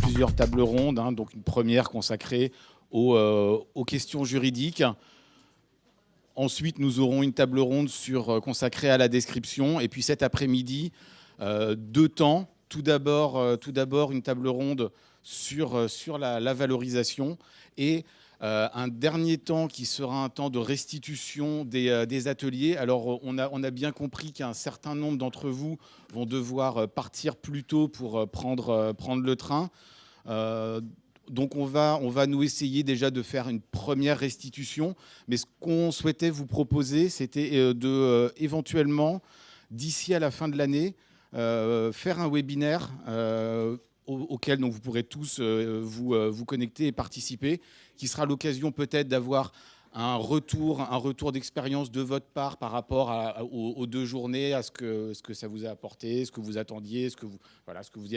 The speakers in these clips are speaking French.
plusieurs tables rondes, hein, donc une première consacrée aux questions juridiques. Ensuite, nous aurons une table ronde consacrée à la description. Et puis cet après-midi, deux temps. Tout d'abord, une table ronde sur la valorisation et un dernier temps qui sera un temps de restitution des ateliers. Alors, on a bien compris qu'un certain nombre d'entre vous vont devoir partir plus tôt pour prendre le train. Donc, on va nous essayer déjà de faire une première restitution. Mais ce qu'on souhaitait vous proposer, c'était éventuellement, d'ici à la fin de l'année, faire un webinaire auquel donc, vous pourrez tous vous connecter et participer, qui sera l'occasion peut-être d'avoir un retour d'expérience de votre part par rapport aux 2 journées, à ce que ça vous a apporté, ce que vous attendiez, ce que vous y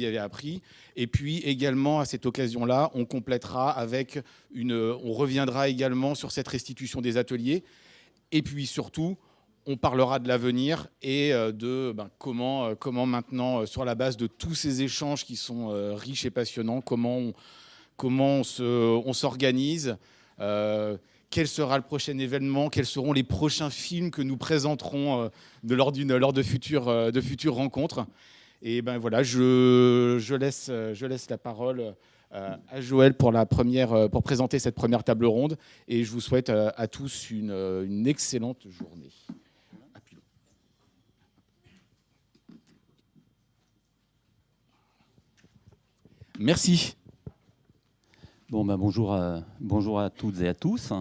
avez appris. Et puis également, à cette occasion-là, on complétera avec on reviendra également sur cette restitution des ateliers. Et puis surtout, on parlera de l'avenir et de comment maintenant, sur la base de tous ces échanges qui sont riches et passionnants, comment on s'organise, quel sera le prochain événement, quels seront les prochains films que nous présenterons lors de futures rencontres. Et ben voilà, je laisse la parole à Joël pour présenter cette première table ronde. Et je vous souhaite à tous une excellente journée. Merci. Bon, bonjour à toutes et à tous.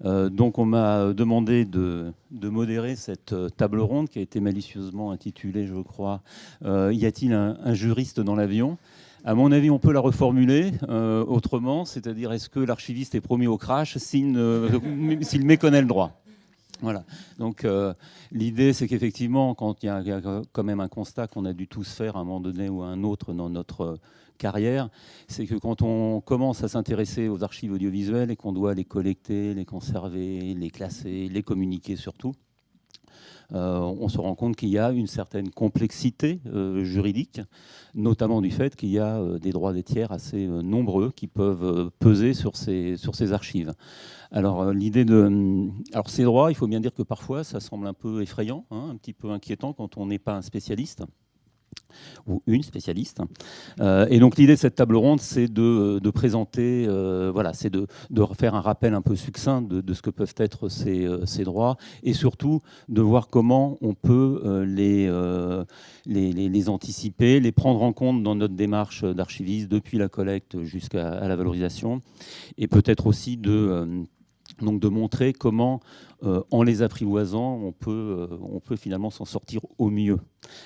Donc on m'a demandé de modérer cette table ronde qui a été malicieusement intitulée, je crois, y a-t-il un juriste dans l'avion ? À mon avis, on peut la reformuler autrement, c'est-à-dire est-ce que l'archiviste est promis au crash s'il méconnaît le droit ? Voilà. Donc l'idée, c'est qu'effectivement, quand il y a quand même un constat qu'on a dû tous faire à un moment donné ou à un autre dans notre carrière, c'est que quand on commence à s'intéresser aux archives audiovisuelles et qu'on doit les collecter, les conserver, les classer, les communiquer surtout, on se rend compte qu'il y a une certaine complexité juridique, notamment du fait qu'il y a des droits des tiers assez nombreux qui peuvent peser sur ces archives. Alors, alors ces droits, il faut bien dire que parfois, ça semble un peu effrayant, hein, un petit peu inquiétant quand on n'est pas un spécialiste ou une spécialiste. Et donc l'idée de cette table ronde, c'est de présenter, c'est de faire un rappel un peu succinct de ce que peuvent être ces droits et surtout de voir comment on peut les anticiper, les prendre en compte dans notre démarche d'archiviste depuis la collecte jusqu'à la valorisation et peut-être aussi de montrer comment, en les apprivoisant, on peut finalement s'en sortir au mieux.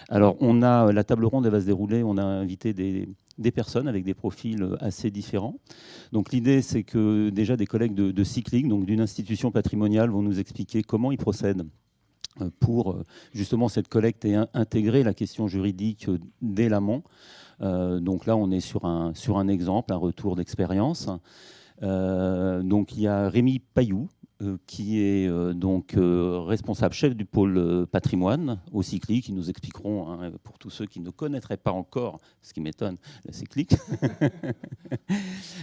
Alors, la table ronde, elle va se dérouler, on a invité des personnes avec des profils assez différents. Donc, l'idée, c'est que déjà des collègues de Cyclic, donc d'une institution patrimoniale, vont nous expliquer comment ils procèdent pour justement cette collecte et intégrer la question juridique dès l'amont. Donc là, on est sur un exemple, un retour d'expérience. Donc il y a Rémi Pailloux qui est responsable chef du pôle patrimoine au Cyclic, qui nous expliqueront, hein, pour tous ceux qui ne connaîtraient pas encore, ce qui m'étonne, la Cyclic.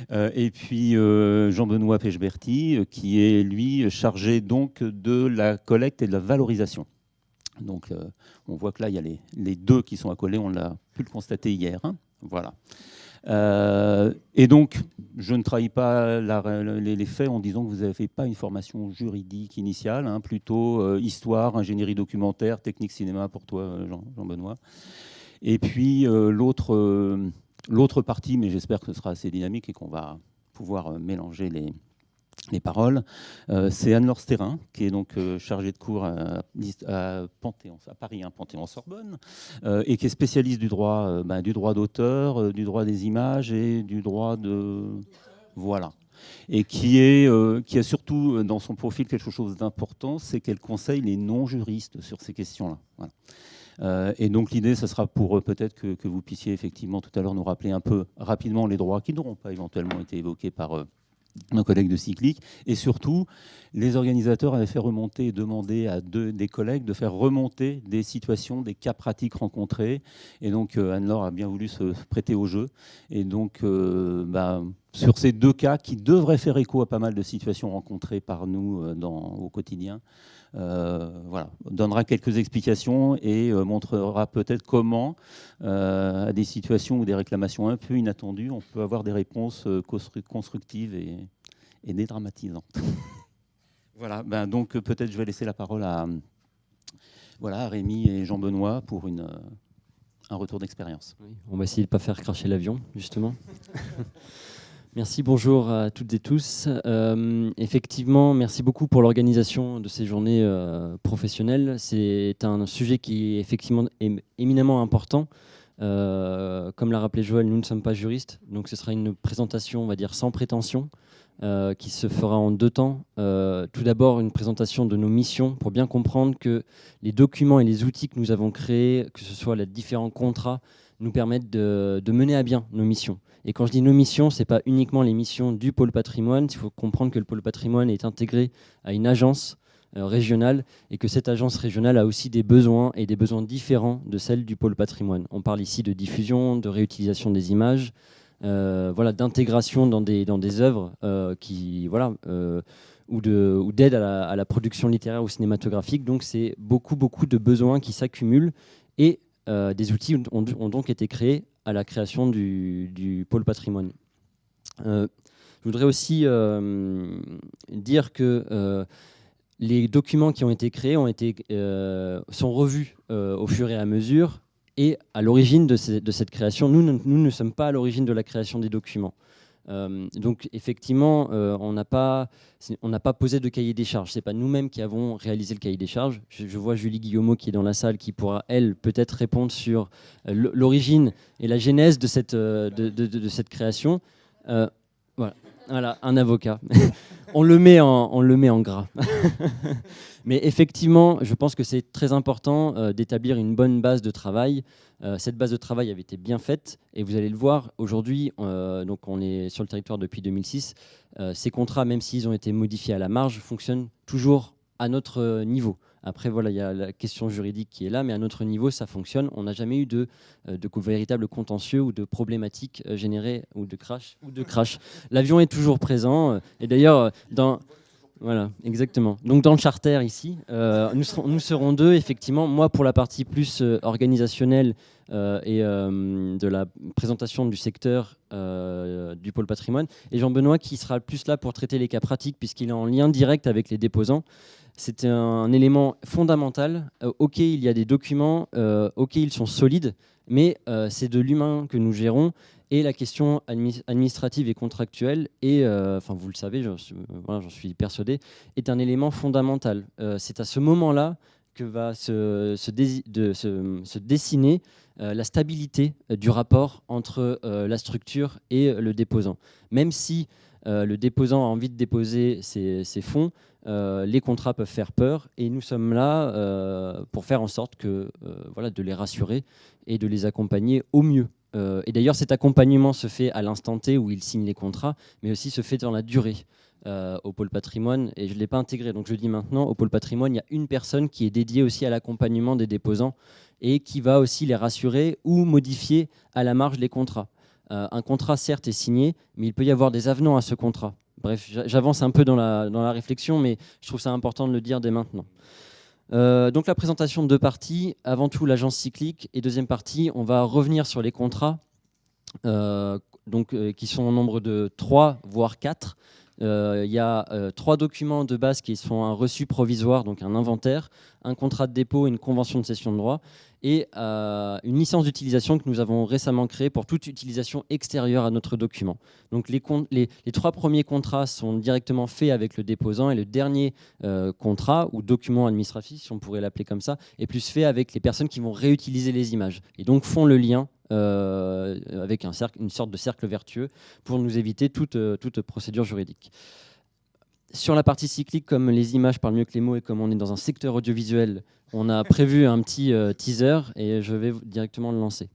Et puis Jean-Benoît Pechberti qui est lui chargé donc de la collecte et de la valorisation. Donc on voit que là il y a les deux qui sont accolés, on l'a pu le constater hier, hein. Voilà. Et donc, je ne trahis pas les faits en disant que vous n'avez pas une formation juridique initiale, hein, plutôt histoire, ingénierie documentaire, technique cinéma pour toi, Jean-Benoît. Et puis l'autre partie, mais j'espère que ce sera assez dynamique et qu'on va pouvoir mélanger les paroles, c'est Anne-Laure Stérin, qui est donc chargée de cours à Paris, hein, Panthéon-Sorbonne, et qui est spécialiste du droit d'auteur, du droit des images et du droit de... Voilà. Et qui a surtout dans son profil quelque chose d'important, c'est qu'elle conseille les non-juristes sur ces questions-là. Voilà. Et donc l'idée, ce sera pour peut-être que vous puissiez effectivement tout à l'heure nous rappeler un peu rapidement les droits qui n'auront pas éventuellement été évoqués par nos collègues de Cyclic. Et surtout, les organisateurs avaient fait remonter et demandé à des collègues de faire remonter des situations, des cas pratiques rencontrés. Et donc, Anne-Laure a bien voulu se prêter au jeu. Et donc, sur ces 2 cas qui devraient faire écho à pas mal de situations rencontrées par nous au quotidien, voilà, donnera quelques explications et montrera peut-être comment, à des situations ou des réclamations un peu inattendues, on peut avoir des réponses constructives et dédramatisantes. Voilà, donc peut-être je vais laisser la parole à Rémi et Jean-Benoît pour un retour d'expérience. Oui, on va essayer de ne pas faire cracher l'avion, justement. Merci, bonjour à toutes et tous. Effectivement, merci beaucoup pour l'organisation de ces journées professionnelles. C'est un sujet qui est effectivement éminemment important. Comme l'a rappelé Joël, nous ne sommes pas juristes, donc ce sera une présentation, on va dire, sans prétention, qui se fera en 2 temps. Tout d'abord, une présentation de nos missions pour bien comprendre que les documents et les outils que nous avons créés, que ce soit les différents contrats, nous permettent de mener à bien nos missions. Et quand je dis nos missions, ce n'est pas uniquement les missions du pôle patrimoine. Il faut comprendre que le pôle patrimoine est intégré à une agence régionale et que cette agence régionale a aussi des besoins et des besoins différents de celles du pôle patrimoine. On parle ici de diffusion, de réutilisation des images, d'intégration dans des œuvres ou d'aide à la production littéraire ou cinématographique. Donc c'est beaucoup de besoins qui s'accumulent et des outils ont donc été créés à la création du pôle patrimoine. Je voudrais aussi dire que les documents qui ont été créés sont revus au fur et à mesure. Et à l'origine de cette création, nous ne sommes pas à l'origine de la création des documents. Donc effectivement, on n'a pas posé de cahier des charges. Ce n'est pas nous-mêmes qui avons réalisé le cahier des charges. Je vois Julie Guillaumeau qui est dans la salle, qui pourra, elle, peut-être répondre sur l'origine et la genèse de cette création. Voilà, un avocat. On le met en gras. Mais effectivement, je pense que c'est très important d'établir une bonne base de travail. Cette base de travail avait été bien faite et vous allez le voir, aujourd'hui, donc on est sur le territoire depuis 2006, ces contrats, même s'ils ont été modifiés à la marge, fonctionnent toujours à notre niveau. Après, voilà, il y a la question juridique qui est là, mais à notre niveau, ça fonctionne. On n'a jamais eu de véritable contentieux ou de problématiques générées ou de crash. L'avion est toujours présent. Et d'ailleurs, voilà, exactement. Donc dans le charter ici, nous serons 2, effectivement. Moi pour la partie plus organisationnelle et de la présentation du secteur du pôle patrimoine, et Jean-Benoît qui sera plus là pour traiter les cas pratiques puisqu'il est en lien direct avec les déposants. C'est un élément fondamental. Ok, il y a des documents, ok, ils sont solides, mais c'est de l'humain que nous gérons. Et la question administrative et contractuelle, et vous le savez, j'en suis persuadé, est un élément fondamental. C'est à ce moment-là que va se dessiner la stabilité du rapport entre la structure et le déposant. Même si le déposant a envie de déposer ses fonds, les contrats peuvent faire peur, et nous sommes là pour faire en sorte de les rassurer et de les accompagner au mieux. Et d'ailleurs, cet accompagnement se fait à l'instant T où ils signent les contrats, mais aussi se fait dans la durée au pôle patrimoine. Et je ne l'ai pas intégré, donc je le dis maintenant, au pôle patrimoine, il y a une personne qui est dédiée aussi à l'accompagnement des déposants et qui va aussi les rassurer ou modifier à la marge les contrats. Un contrat, certes, est signé, mais il peut y avoir des avenants à ce contrat. Bref, j'avance un peu dans la réflexion, mais je trouve ça important de le dire dès maintenant. Donc la présentation de 2 parties, avant tout l'agence cyclique, et deuxième partie, on va revenir sur les contrats qui sont au nombre de 3 voire 4. Il y a 3 documents de base qui sont un reçu provisoire, donc un inventaire, un contrat de dépôt et une convention de cession de droit, et une licence d'utilisation que nous avons récemment créée pour toute utilisation extérieure à notre document. Donc les 3 premiers contrats sont directement faits avec le déposant, et le dernier contrat ou document administratif, si on pourrait l'appeler comme ça, est plus fait avec les personnes qui vont réutiliser les images et donc font le lien avec une sorte de cercle vertueux pour nous éviter toute procédure juridique. Sur la partie cyclique, comme les images parlent mieux que les mots et comme on est dans un secteur audiovisuel, on a prévu un petit teaser et je vais directement le lancer.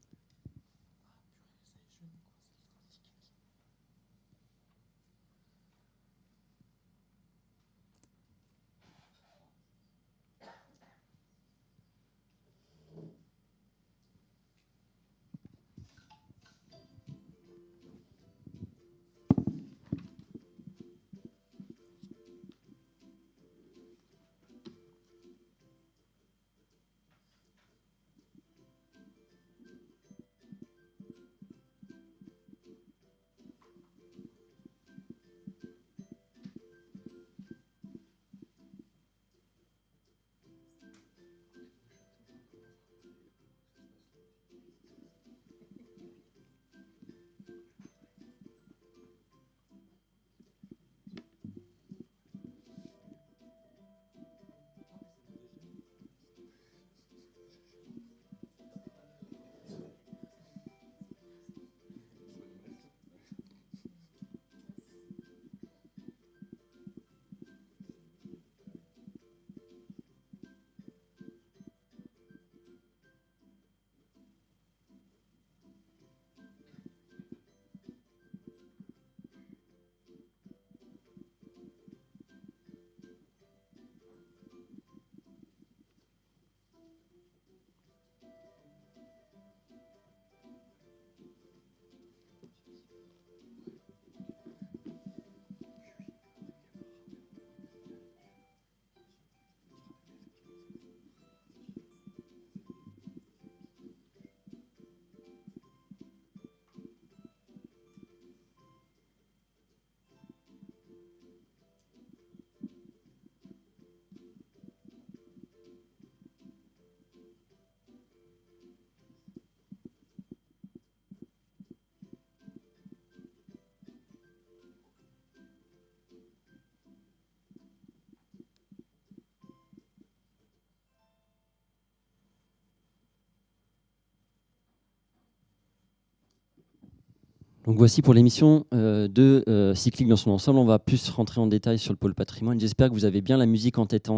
Donc voici pour l'émission de Cyclique dans son ensemble. On va plus rentrer en détail sur le pôle patrimoine. J'espère que vous avez bien la musique en tête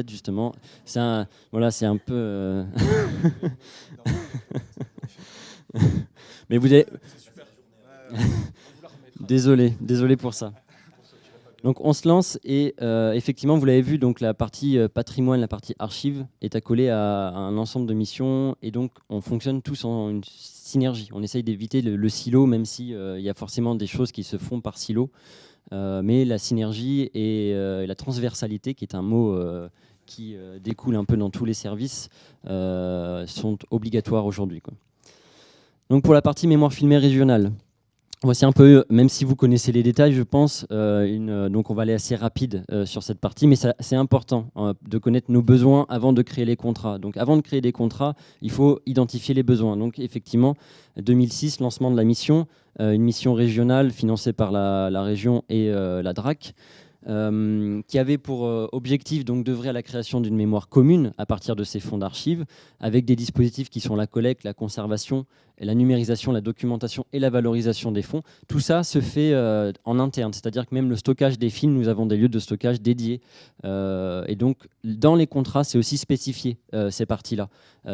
justement. C'est un peu... Mais vous avez... Désolé pour ça. Donc on se lance et effectivement, vous l'avez vu, donc la partie patrimoine, la partie archive est accolée à un ensemble de missions et donc on fonctionne tous en une synergie. On essaye d'éviter le silo, même si il y a forcément des choses qui se font par silo, mais la synergie et la transversalité, qui est un mot qui découle un peu dans tous les services, sont obligatoires aujourd'hui, quoi. Donc pour la partie mémoire filmée régionale. Voici un peu, même si vous connaissez les détails, je pense, donc on va aller assez rapide sur cette partie, mais c'est important de connaître nos besoins avant de créer les contrats. Donc avant de créer des contrats, il faut identifier les besoins. Donc effectivement, 2006, lancement de la mission, une mission régionale financée par la région et la DRAC, qui avait pour objectif donc d'œuvrer à la création d'une mémoire commune à partir de ces fonds d'archives, avec des dispositifs qui sont la collecte, la conservation, la numérisation, la documentation et la valorisation des fonds. Tout ça se fait en interne, c'est-à-dire que même le stockage des films, nous avons des lieux de stockage dédiés. Et donc, dans les contrats, c'est aussi spécifié, ces parties-là.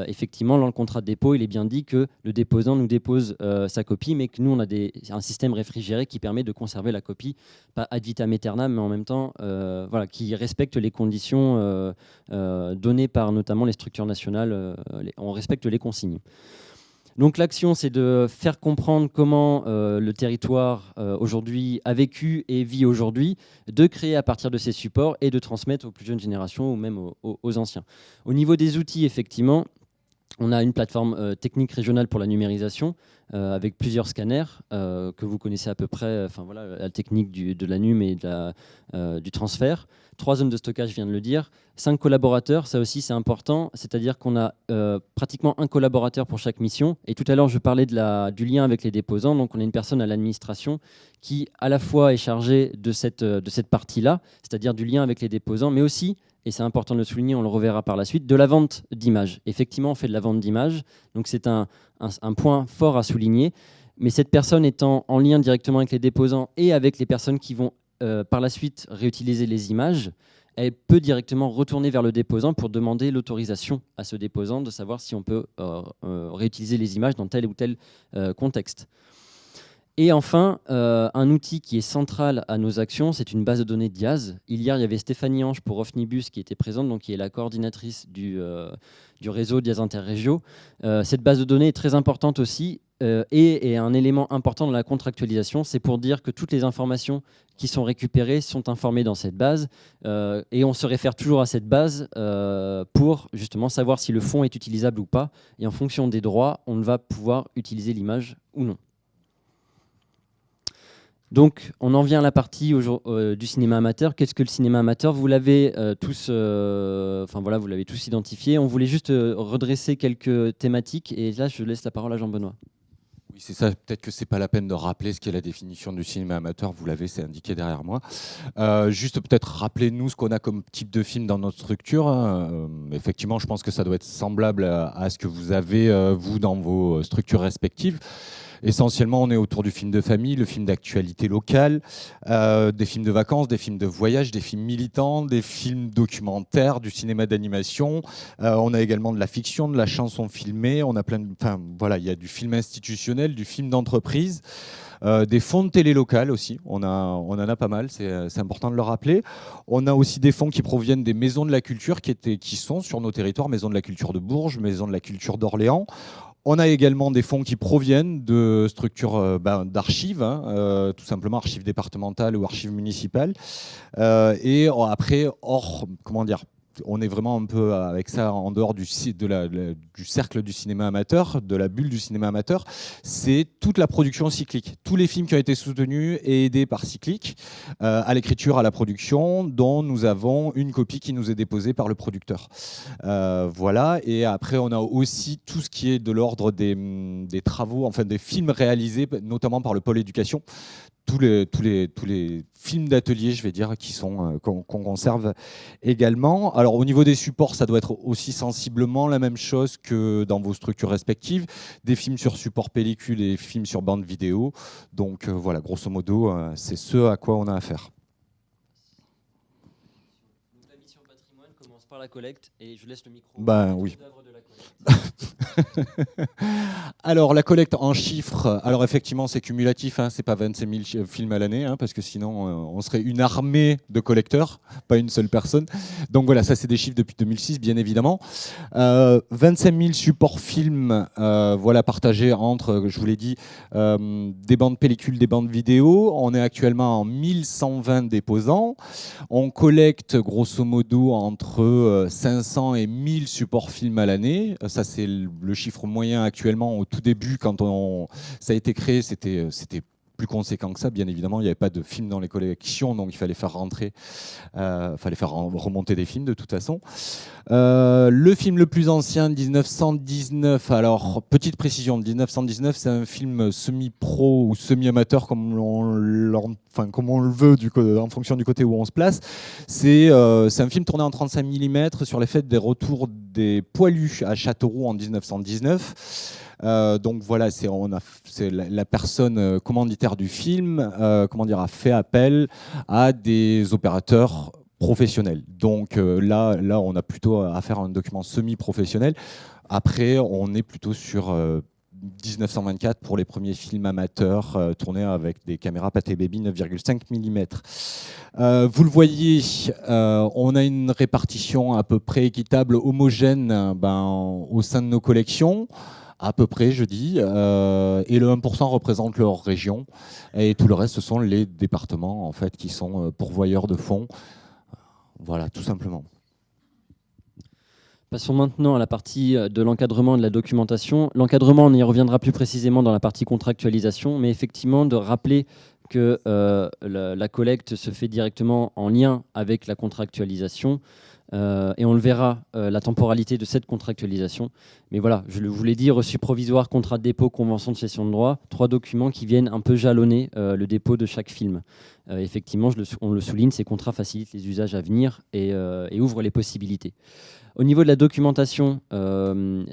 Effectivement, dans le contrat de dépôt, il est bien dit que le déposant nous dépose sa copie, mais que nous, on a un système réfrigéré qui permet de conserver la copie, pas ad vitam aeternam, mais en même temps, voilà, qui respecte les conditions données par notamment les structures nationales. On respecte les consignes. Donc l'action, c'est de faire comprendre comment le territoire aujourd'hui a vécu et vit aujourd'hui, de créer à partir de ces supports et de transmettre aux plus jeunes générations ou même aux anciens. Au niveau des outils, effectivement, on a une plateforme technique régionale pour la numérisation avec plusieurs scanners que vous connaissez à peu près, enfin, voilà, la technique de la num et du transfert. 3 zones de stockage, je viens de le dire. 5 collaborateurs, ça aussi c'est important, c'est-à-dire qu'on a pratiquement un collaborateur pour chaque mission. Et tout à l'heure, je parlais du lien avec les déposants. Donc on a une personne à l'administration qui à la fois est chargée de cette partie-là, c'est-à-dire du lien avec les déposants, mais aussi, et c'est important de le souligner, on le reverra par la suite, de la vente d'images. Effectivement, on fait de la vente d'images, donc c'est un point fort à souligner. Mais cette personne étant en lien directement avec les déposants et avec les personnes qui vont par la suite réutiliser les images, elle peut directement retourner vers le déposant pour demander l'autorisation à ce déposant de savoir si on peut réutiliser les images dans tel ou tel contexte. Et enfin, un outil qui est central à nos actions, c'est une base de données Diaz. Hier, il y avait Stéphanie Ange pour Ofnibus qui était présente, donc qui est la coordinatrice du réseau Diaz Interregio. Cette base de données est très importante aussi et un élément important dans la contractualisation. C'est pour dire que toutes les informations qui sont récupérées sont informées dans cette base et on se réfère toujours à cette base pour justement savoir si le fonds est utilisable ou pas. Et en fonction des droits, on va pouvoir utiliser l'image ou non. Donc, on en vient à la partie du cinéma amateur. Qu'est-ce que le cinéma amateur ? Vous l'avez tous identifié. On voulait juste redresser quelques thématiques. Et là, je laisse la parole à Jean-Benoît. Oui, c'est ça. Peut-être que c'est pas la peine de rappeler ce qu'est la définition du cinéma amateur. Vous l'avez, c'est indiqué derrière moi. Juste peut-être rappelez-nous ce qu'on a comme type de film dans notre structure. Effectivement, je pense que ça doit être semblable à ce que vous avez, vous, dans vos structures respectives. Essentiellement, on est autour du film de famille, le film d'actualité locale, des films de vacances, des films de voyage, des films militants, des films documentaires, du cinéma d'animation. On a également de la fiction, de la chanson filmée. On a voilà, il y a du film institutionnel, du film d'entreprise. Des fonds de télé locales aussi, on en a pas mal, c'est important de le rappeler. On a aussi des fonds qui proviennent des maisons de la culture qui sont sur nos territoires, maisons de la culture de Bourges, maisons de la culture d'Orléans. On a également des fonds qui proviennent de structures d'archives, tout simplement archives départementales ou archives municipales. Et après, on est vraiment un peu avec ça en dehors du cercle du cinéma amateur, de la bulle du cinéma amateur. C'est toute la production cyclique. Tous les films qui ont été soutenus et aidés par Cyclique, à l'écriture, à la production, dont nous avons une copie qui nous est déposée par le producteur. Voilà. Et après, on a aussi tout ce qui est de l'ordre des travaux, enfin des films réalisés, notamment par le pôle éducation. tous les films d'atelier, je vais dire, qu'on conserve également. Alors au niveau des supports, ça doit être aussi sensiblement la même chose que dans vos structures respectives, des films sur support pellicule et des films sur bande vidéo. Donc voilà, grosso modo, c'est ce à quoi on a affaire. Donc, la mission patrimoine commence par la collecte et je laisse le micro. Ben oui. Alors la collecte en chiffres, alors effectivement c'est cumulatif, hein, c'est pas 25 000 films à l'année, hein, parce que sinon on serait une armée de collecteurs, pas une seule personne. Donc voilà, ça c'est des chiffres depuis 2006 bien évidemment. 25 000 supports films, voilà, partagés entre, je vous l'ai dit, des bandes pellicules, des bandes vidéo. On est actuellement en 1120 déposants. On collecte grosso modo entre 500 et 1000 supports films à l'année. Ça c'est le chiffre moyen actuellement. Au tout début, quand ça a été créé, c'était plus conséquent que ça. Bien évidemment, il n'y avait pas de films dans les collections, donc il fallait faire remonter des films de toute façon. Le film le plus ancien, 1919. Alors, petite précision, 1919, c'est un film semi-pro ou semi-amateur, comme on le veut, en fonction du côté où on se place. C'est un film tourné en 35 mm sur les faits des retours des poilus à Châteauroux en 1919. Donc voilà, c'est la personne commanditaire du film a fait appel à des opérateurs professionnels. Donc là, on a plutôt affaire à un document semi-professionnel. Après, on est plutôt sur 1924 pour les premiers films amateurs tournés avec des caméras Pathé Baby 9,5 mm. Vous le voyez, on a une répartition à peu près équitable, homogène au sein de nos collections. À peu près, je dis, et le 1% représente leur région, et tout le reste, ce sont les départements en fait, qui sont pourvoyeurs de fonds. Voilà, tout simplement. Passons maintenant à la partie de l'encadrement de la documentation. L'encadrement, on y reviendra plus précisément dans la partie contractualisation, mais effectivement de rappeler que la collecte se fait directement en lien avec la contractualisation. Et on le verra, la temporalité de cette contractualisation. Mais voilà, je vous l'ai dit, reçu provisoire, contrat de dépôt, convention de cession de droit, 3 documents qui viennent un peu jalonner le dépôt de chaque film. Effectivement, on le souligne, ces contrats facilitent les usages à venir et ouvrent les possibilités. Au niveau de la documentation,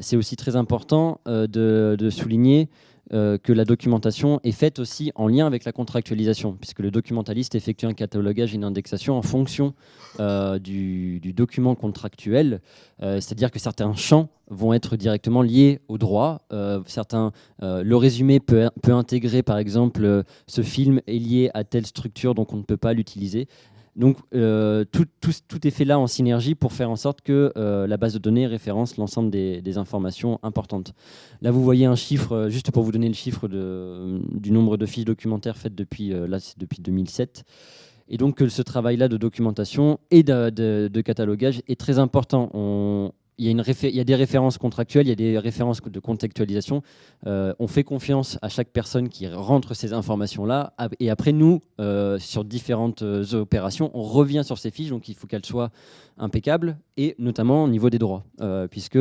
c'est aussi très important de souligner que la documentation est faite aussi en lien avec la contractualisation, puisque le documentaliste effectue un catalogage et une indexation en fonction du document contractuel, c'est-à-dire que certains champs vont être directement liés au droit. Le résumé peut intégrer, par exemple, ce film est lié à telle structure, donc on ne peut pas l'utiliser. Donc tout est fait là en synergie pour faire en sorte que la base de données référence l'ensemble des informations importantes. Là, vous voyez un chiffre, juste pour vous donner le chiffre du nombre de fiches documentaires faites depuis 2007. Et donc ce travail-là de documentation et de catalogage est très important. Il y a des références contractuelles, il y a des références de contextualisation. On fait confiance à chaque personne qui rentre ces informations-là. Et après, nous, sur différentes opérations, on revient sur ces fiches. Donc, il faut qu'elles soient impeccables, et notamment au niveau des droits. Puisque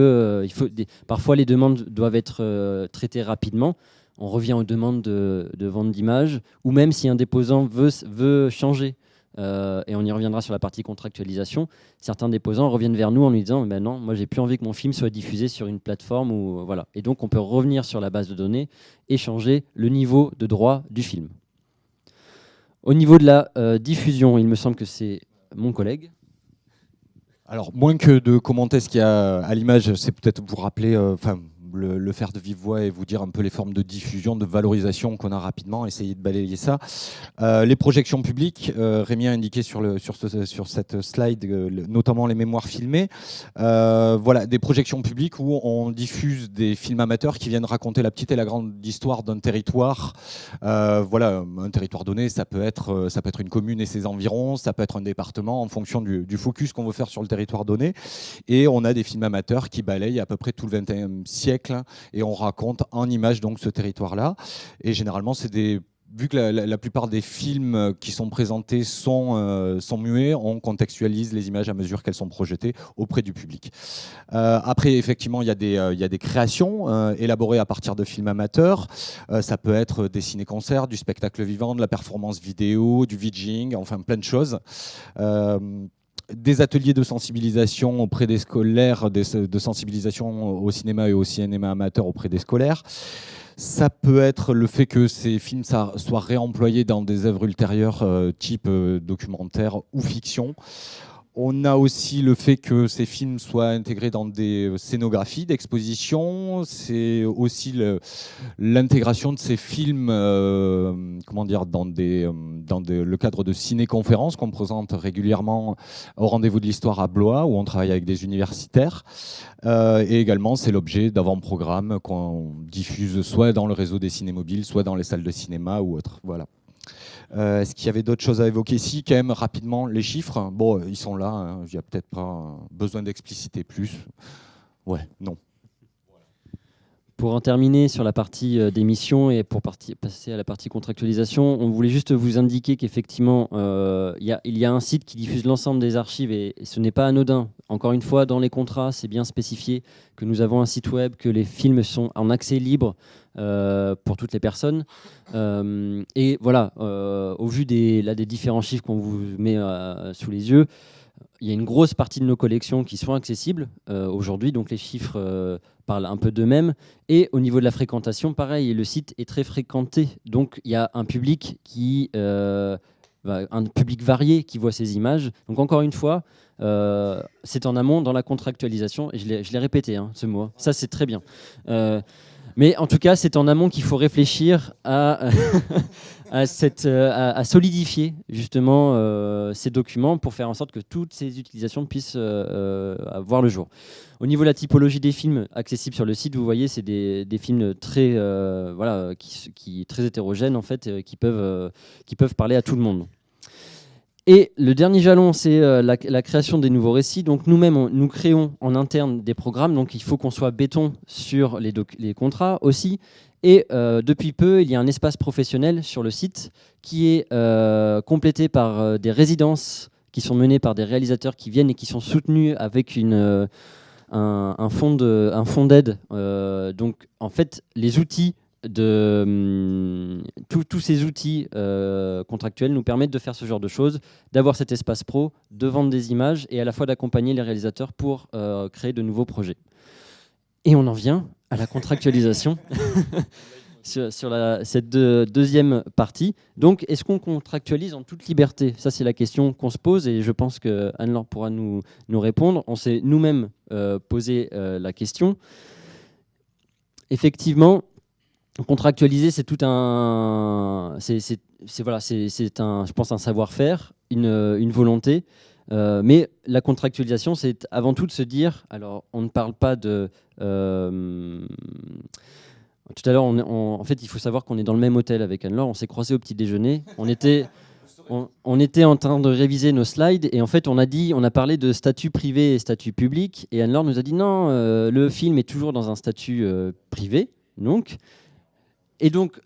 parfois, les demandes doivent être traitées rapidement. On revient aux demandes de vente d'images, ou même si un déposant veut changer. Et on y reviendra sur la partie contractualisation. Certains déposants reviennent vers nous en nous disant ben non, moi j'ai plus envie que mon film soit diffusé sur une plateforme ou voilà. Et donc on peut revenir sur la base de données et changer le niveau de droit du film. Au niveau de la diffusion, il me semble que c'est mon collègue. Alors moins que de commenter ce qu'il y a à l'image, c'est peut-être vous rappeler, le faire de vive voix et vous dire un peu les formes de diffusion, de valorisation qu'on a rapidement, essayer de balayer ça. Les projections publiques, Rémi a indiqué sur cette slide, notamment les mémoires filmées. Voilà, des projections publiques où on diffuse des films amateurs qui viennent raconter la petite et la grande histoire d'un territoire. Voilà, un territoire donné, ça peut être une commune et ses environs, ça peut être un département en fonction du focus qu'on veut faire sur le territoire donné. Et on a des films amateurs qui balayent à peu près tout le XXe siècle et on raconte en images donc ce territoire-là. Et généralement, c'est des vu que la plupart des films qui sont présentés sont muets, on contextualise les images à mesure qu'elles sont projetées auprès du public. Après, effectivement, il y a des créations élaborées à partir de films amateurs. Ça peut être des ciné-concerts, du spectacle vivant, de la performance vidéo, du VJing, enfin plein de choses. Des ateliers de sensibilisation auprès des scolaires, de sensibilisation au cinéma et au cinéma amateur auprès des scolaires. Ça peut être le fait que ces films soient réemployés dans des œuvres ultérieures, type documentaire ou fiction. On a aussi le fait que ces films soient intégrés dans des scénographies d'exposition. C'est aussi l'intégration de ces films comment dire, dans le cadre de ciné-conférences qu'on présente régulièrement au Rendez-vous de l'Histoire à Blois, où on travaille avec des universitaires. Et également, c'est l'objet d'avant-programmes qu'on diffuse soit dans le réseau des cinémobiles, soit dans les salles de cinéma ou autres. Voilà. Est-ce qu'il y avait d'autres choses à évoquer? Si, quand même, rapidement, les chiffres. Bon, ils sont là, hein, il n'y a peut-être pas besoin d'expliciter plus. Ouais, non. Pour en terminer sur la partie d'émission et pour passer à la partie contractualisation, on voulait juste vous indiquer qu'effectivement, il y a un site qui diffuse l'ensemble des archives et ce n'est pas anodin. Encore une fois, dans les contrats, c'est bien spécifié que nous avons un site web, que les films sont en accès libre pour toutes les personnes. Et voilà, au vu des différents chiffres qu'on vous met sous les yeux, il y a une grosse partie de nos collections qui sont accessibles aujourd'hui, donc les chiffres parlent un peu d'eux-mêmes. Et au niveau de la fréquentation, pareil, le site est très fréquenté, donc il y a un public un public varié qui voit ces images. Donc encore une fois, c'est en amont dans la contractualisation, et je l'ai répété, hein, ce mot, ça c'est très bien. Mais en tout cas, c'est en amont qu'il faut réfléchir à, à solidifier justement ces documents pour faire en sorte que toutes ces utilisations puissent voir le jour. Au niveau de la typologie des films accessibles sur le site, vous voyez, c'est des films très, très hétérogènes en fait, qui peuvent parler à tout le monde. Et le dernier jalon, c'est la création des nouveaux récits. Donc nous-mêmes, nous créons en interne des programmes. Donc il faut qu'on soit béton sur les contrats aussi. Et depuis peu, il y a un espace professionnel sur le site qui est complété par des résidences qui sont menées par des réalisateurs qui viennent et qui sont soutenus avec un fonds d'aide. Donc en fait, les outils tous ces outils contractuels nous permettent de faire ce genre de choses, d'avoir cet espace pro, de vendre des images et à la fois d'accompagner les réalisateurs pour créer de nouveaux projets. Et on en vient à la contractualisation sur cette deuxième partie. Donc, est-ce qu'on contractualise en toute liberté? Ça, c'est la question qu'on se pose et je pense que Anne-Laure pourra nous répondre. On s'est nous-mêmes posé la question. Effectivement, contractualiser, c'est tout un, je pense, un savoir-faire, une volonté. Mais la contractualisation, c'est avant tout de se dire, alors on ne parle pas de... tout à l'heure, en fait, il faut savoir qu'on est dans le même hôtel avec Anne-Laure, on s'est croisés au petit déjeuner, on était en train de réviser nos slides et en fait, on a parlé de statut privé et statut public et Anne-Laure nous a dit non, le film est toujours dans un statut privé, donc... Et donc,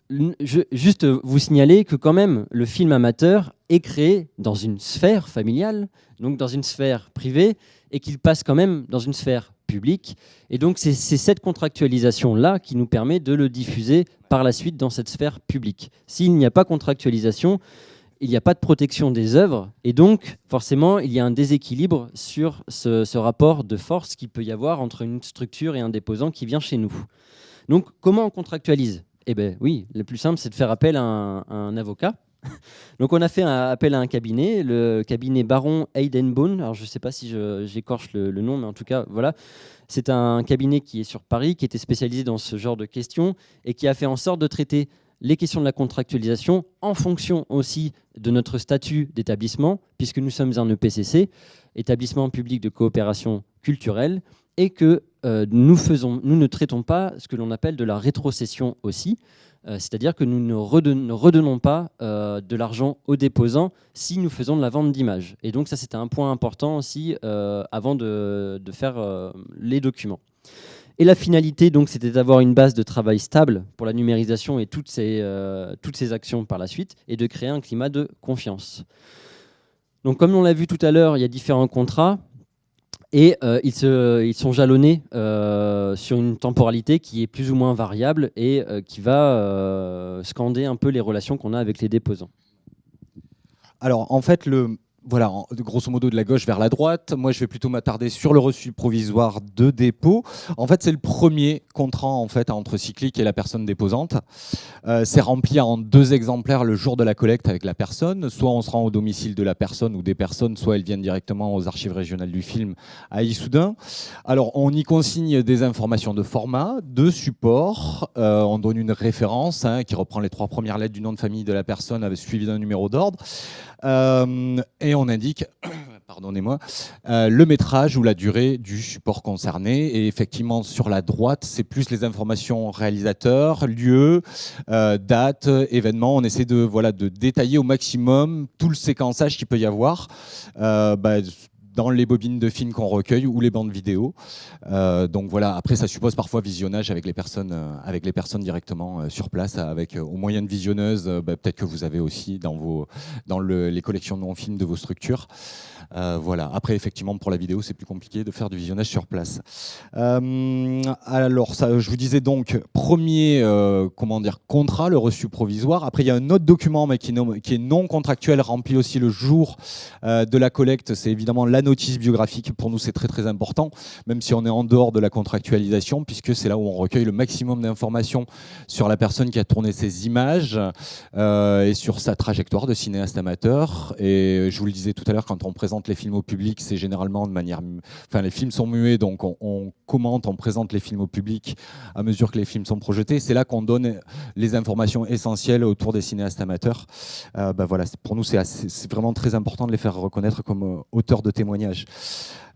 juste vous signaler que quand même, le film amateur est créé dans une sphère familiale, donc dans une sphère privée, et qu'il passe quand même dans une sphère publique. Et donc, c'est cette contractualisation-là qui nous permet de le diffuser par la suite dans cette sphère publique. S'il n'y a pas contractualisation, il n'y a pas de protection des œuvres, et donc, forcément, il y a un déséquilibre sur ce rapport de force qu'il peut y avoir entre une structure et un déposant qui vient chez nous. Donc, comment on contractualise ? Eh bien oui, le plus simple, c'est de faire appel à un avocat. Donc on a fait appel à un cabinet, le cabinet Baron Heidenbone. Alors je ne sais pas si j'écorche le nom, mais en tout cas, voilà. C'est un cabinet qui est sur Paris, qui était spécialisé dans ce genre de questions et qui a fait en sorte de traiter les questions de la contractualisation en fonction aussi de notre statut d'établissement, puisque nous sommes un EPCC, établissement public de coopération culturelle, et que nous ne traitons pas ce que l'on appelle de la rétrocession aussi, c'est-à-dire que nous ne redonnons pas de l'argent aux déposants si nous faisons de la vente d'images. Et donc ça, c'était un point important aussi avant de faire les documents. Et la finalité, donc, c'était d'avoir une base de travail stable pour la numérisation et toutes ces actions par la suite, et de créer un climat de confiance. Donc, comme on l'a vu tout à l'heure, il y a différents contrats, et ils sont jalonnés sur une temporalité qui est plus ou moins variable et qui va scander un peu les relations qu'on a avec les déposants. Alors, en fait, voilà, grosso modo de la gauche vers la droite. Moi, je vais plutôt m'attarder sur le reçu provisoire de dépôt. En fait, c'est le premier contrat en fait entre Cyclic et la personne déposante. C'est rempli en 2 exemplaires le jour de la collecte avec la personne. Soit on se rend au domicile de la personne ou des personnes, soit elles viennent directement aux archives régionales du film à Issoudun. Alors, on y consigne des informations de format, de support. On donne une référence qui reprend les 3 premières lettres du nom de famille de la personne suivi d'un numéro d'ordre. Et on indique pardonnez-moi, le métrage ou la durée du support concerné. Et effectivement, sur la droite, c'est plus les informations réalisateur, lieu, date, événement. On essaie de détailler au maximum tout le séquençage qu'il peut y avoir dans les bobines de films qu'on recueille ou les bandes vidéo. Donc voilà, après ça suppose parfois visionnage avec les personnes directement sur place, avec au moyen de visionneuses, peut-être que vous avez aussi dans les collections non-films de vos structures. Voilà. Après, effectivement, pour la vidéo, c'est plus compliqué de faire du visionnage sur place. Alors, ça, je vous disais donc, premier contrat, le reçu provisoire. Après, il y a un autre document mais qui est non contractuel, rempli aussi le jour de la collecte. C'est évidemment la notice biographique. Pour nous, c'est très, très important, même si on est en dehors de la contractualisation, puisque c'est là où on recueille le maximum d'informations sur la personne qui a tourné ces images et sur sa trajectoire de cinéaste amateur. Et je vous le disais tout à l'heure, quand on présente les films au public, c'est généralement de manière... Enfin, les films sont muets, donc on commente, on présente les films au public à mesure que les films sont projetés. C'est là qu'on donne les informations essentielles autour des cinéastes amateurs. Voilà, pour nous, c'est vraiment très important de les faire reconnaître comme auteurs de témoignages.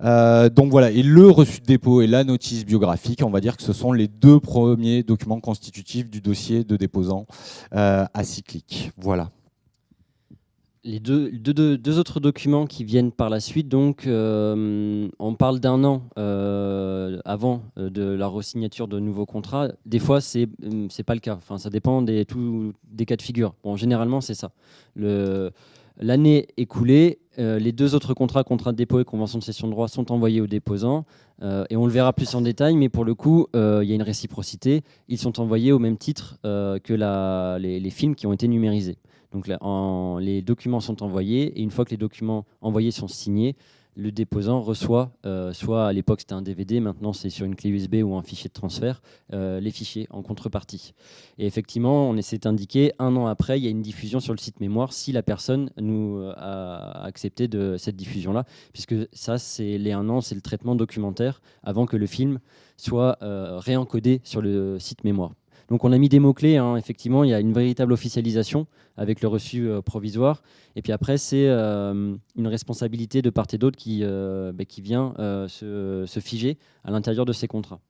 Donc voilà, et le reçu de dépôt et la notice biographique, on va dire que ce sont les 2 premiers documents constitutifs du dossier de déposant à Cyclic. Voilà. Les deux autres documents qui viennent par la suite, donc on parle d'1 an avant de la re-signature de nouveaux contrats. Des fois, c'est pas le cas. Enfin, ça dépend des cas de figure. Bon, généralement, c'est ça. L'année écoulée, les 2 autres contrats de dépôt et convention de cession de droit, sont envoyés aux déposants. Et on le verra plus en détail, mais pour le coup, il y a une réciprocité. Ils sont envoyés au même titre que les films qui ont été numérisés. Donc les documents sont envoyés, et une fois que les documents envoyés sont signés, le déposant reçoit, soit à l'époque c'était un DVD, maintenant c'est sur une clé USB ou un fichier de transfert, les fichiers en contrepartie. Et effectivement, on essaie d'indiquer 1 an après, il y a une diffusion sur le site mémoire si la personne nous a accepté de cette diffusion-là, puisque ça, c'est les 1 an, c'est le traitement documentaire avant que le film soit réencodé sur le site mémoire. Donc on a mis des mots-clés, effectivement, il y a une véritable officialisation avec le reçu provisoire. Et puis après, c'est une responsabilité de part et d'autre qui vient se figer à l'intérieur de ces contrats.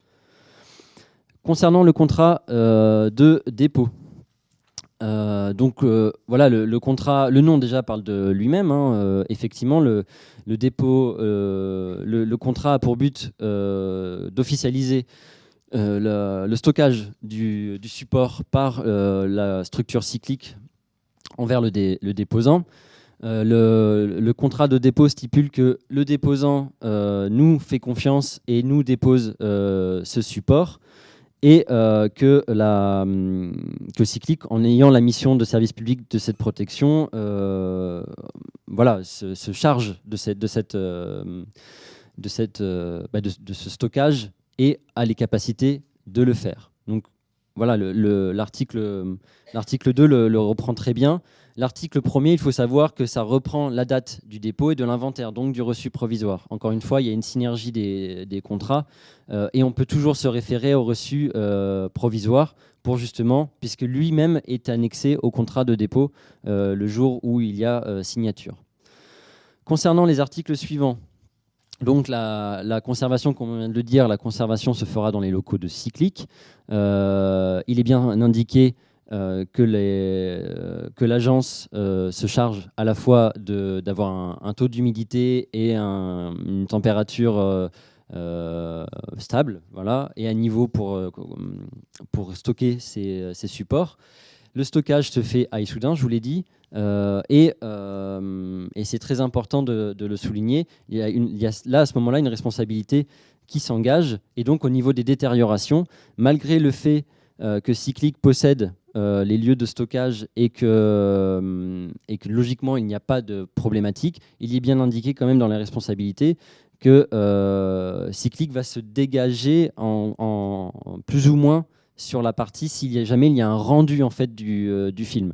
Concernant le contrat de dépôt, voilà, le contrat, le nom déjà parle de lui-même. Effectivement, le dépôt, le contrat a pour but d'officialiser le stockage du support par la structure Cyclic envers le déposant. Le contrat de dépôt stipule que le déposant nous fait confiance et nous dépose ce support, et que Cyclic, en ayant la mission de service public de cette protection, se charge de ce stockage et a les capacités de le faire. Donc voilà, l'article 2 le reprend très bien. L'article 1er, il faut savoir que ça reprend la date du dépôt et de l'inventaire, donc du reçu provisoire. Encore une fois, il y a une synergie des contrats et on peut toujours se référer au reçu provisoire pour justement, puisque lui-même est annexé au contrat de dépôt le jour où il y a signature. Concernant les articles suivants, donc la conservation, comme on vient de le dire, la conservation se fera dans les locaux de Cyclic. Il est bien indiqué que l'agence se charge à la fois d'avoir un taux d'humidité et une température stable, voilà, et à niveau pour stocker ces supports. Le stockage se fait à Issoudun, je vous l'ai dit, et c'est très important de le souligner. Il y a là, à ce moment-là, une responsabilité qui s'engage, et donc au niveau des détériorations, malgré le fait que Cyclic possède les lieux de stockage et que logiquement il n'y a pas de problématique, il y est bien indiqué quand même dans les responsabilités que Cyclic va se dégager en plus ou moins sur la partie si jamais il y a un rendu en fait du film.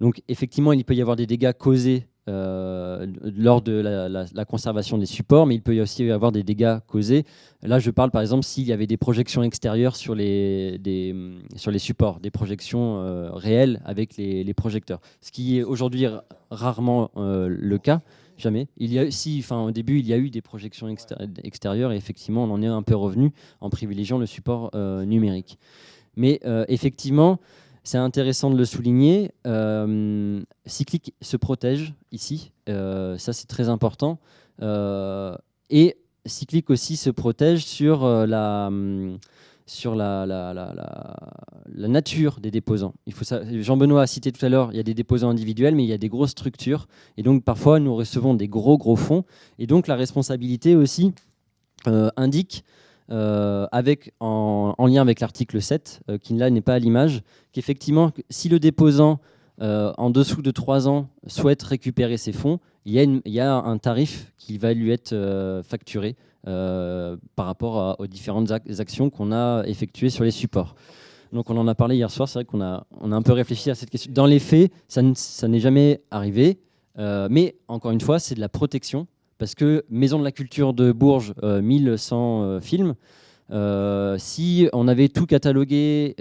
Donc effectivement, il peut y avoir des dégâts causés lors de la conservation des supports, mais il peut aussi y avoir des dégâts causés. Là, je parle par exemple s'il y avait des projections extérieures sur les supports, des projections réelles avec les projecteurs, ce qui est aujourd'hui rarement le cas. Jamais. Au début, il y a eu des projections extérieures et effectivement, on en est un peu revenu en privilégiant le support numérique. Mais effectivement, c'est intéressant de le souligner. Cyclic se protège ici, ça c'est très important. Et Cyclic aussi se protège sur la nature des déposants. Jean-Benoît a cité tout à l'heure, il y a des déposants individuels, mais il y a des grosses structures. Et donc parfois, nous recevons des gros fonds. Et donc la responsabilité aussi indique, en lien avec l'article 7, qui là n'est pas à l'image, qu'effectivement, si le déposant, en dessous de 3 ans, souhaite récupérer ses fonds, il y a un tarif qui va lui être facturé par rapport aux différentes actions qu'on a effectuées sur les supports. Donc on en a parlé hier soir, c'est vrai qu'on a un peu réfléchi à cette question. Dans les faits, ça n'est jamais arrivé, mais encore une fois, c'est de la protection, parce que Maison de la Culture de Bourges, 1100 films, si on avait tout catalogué,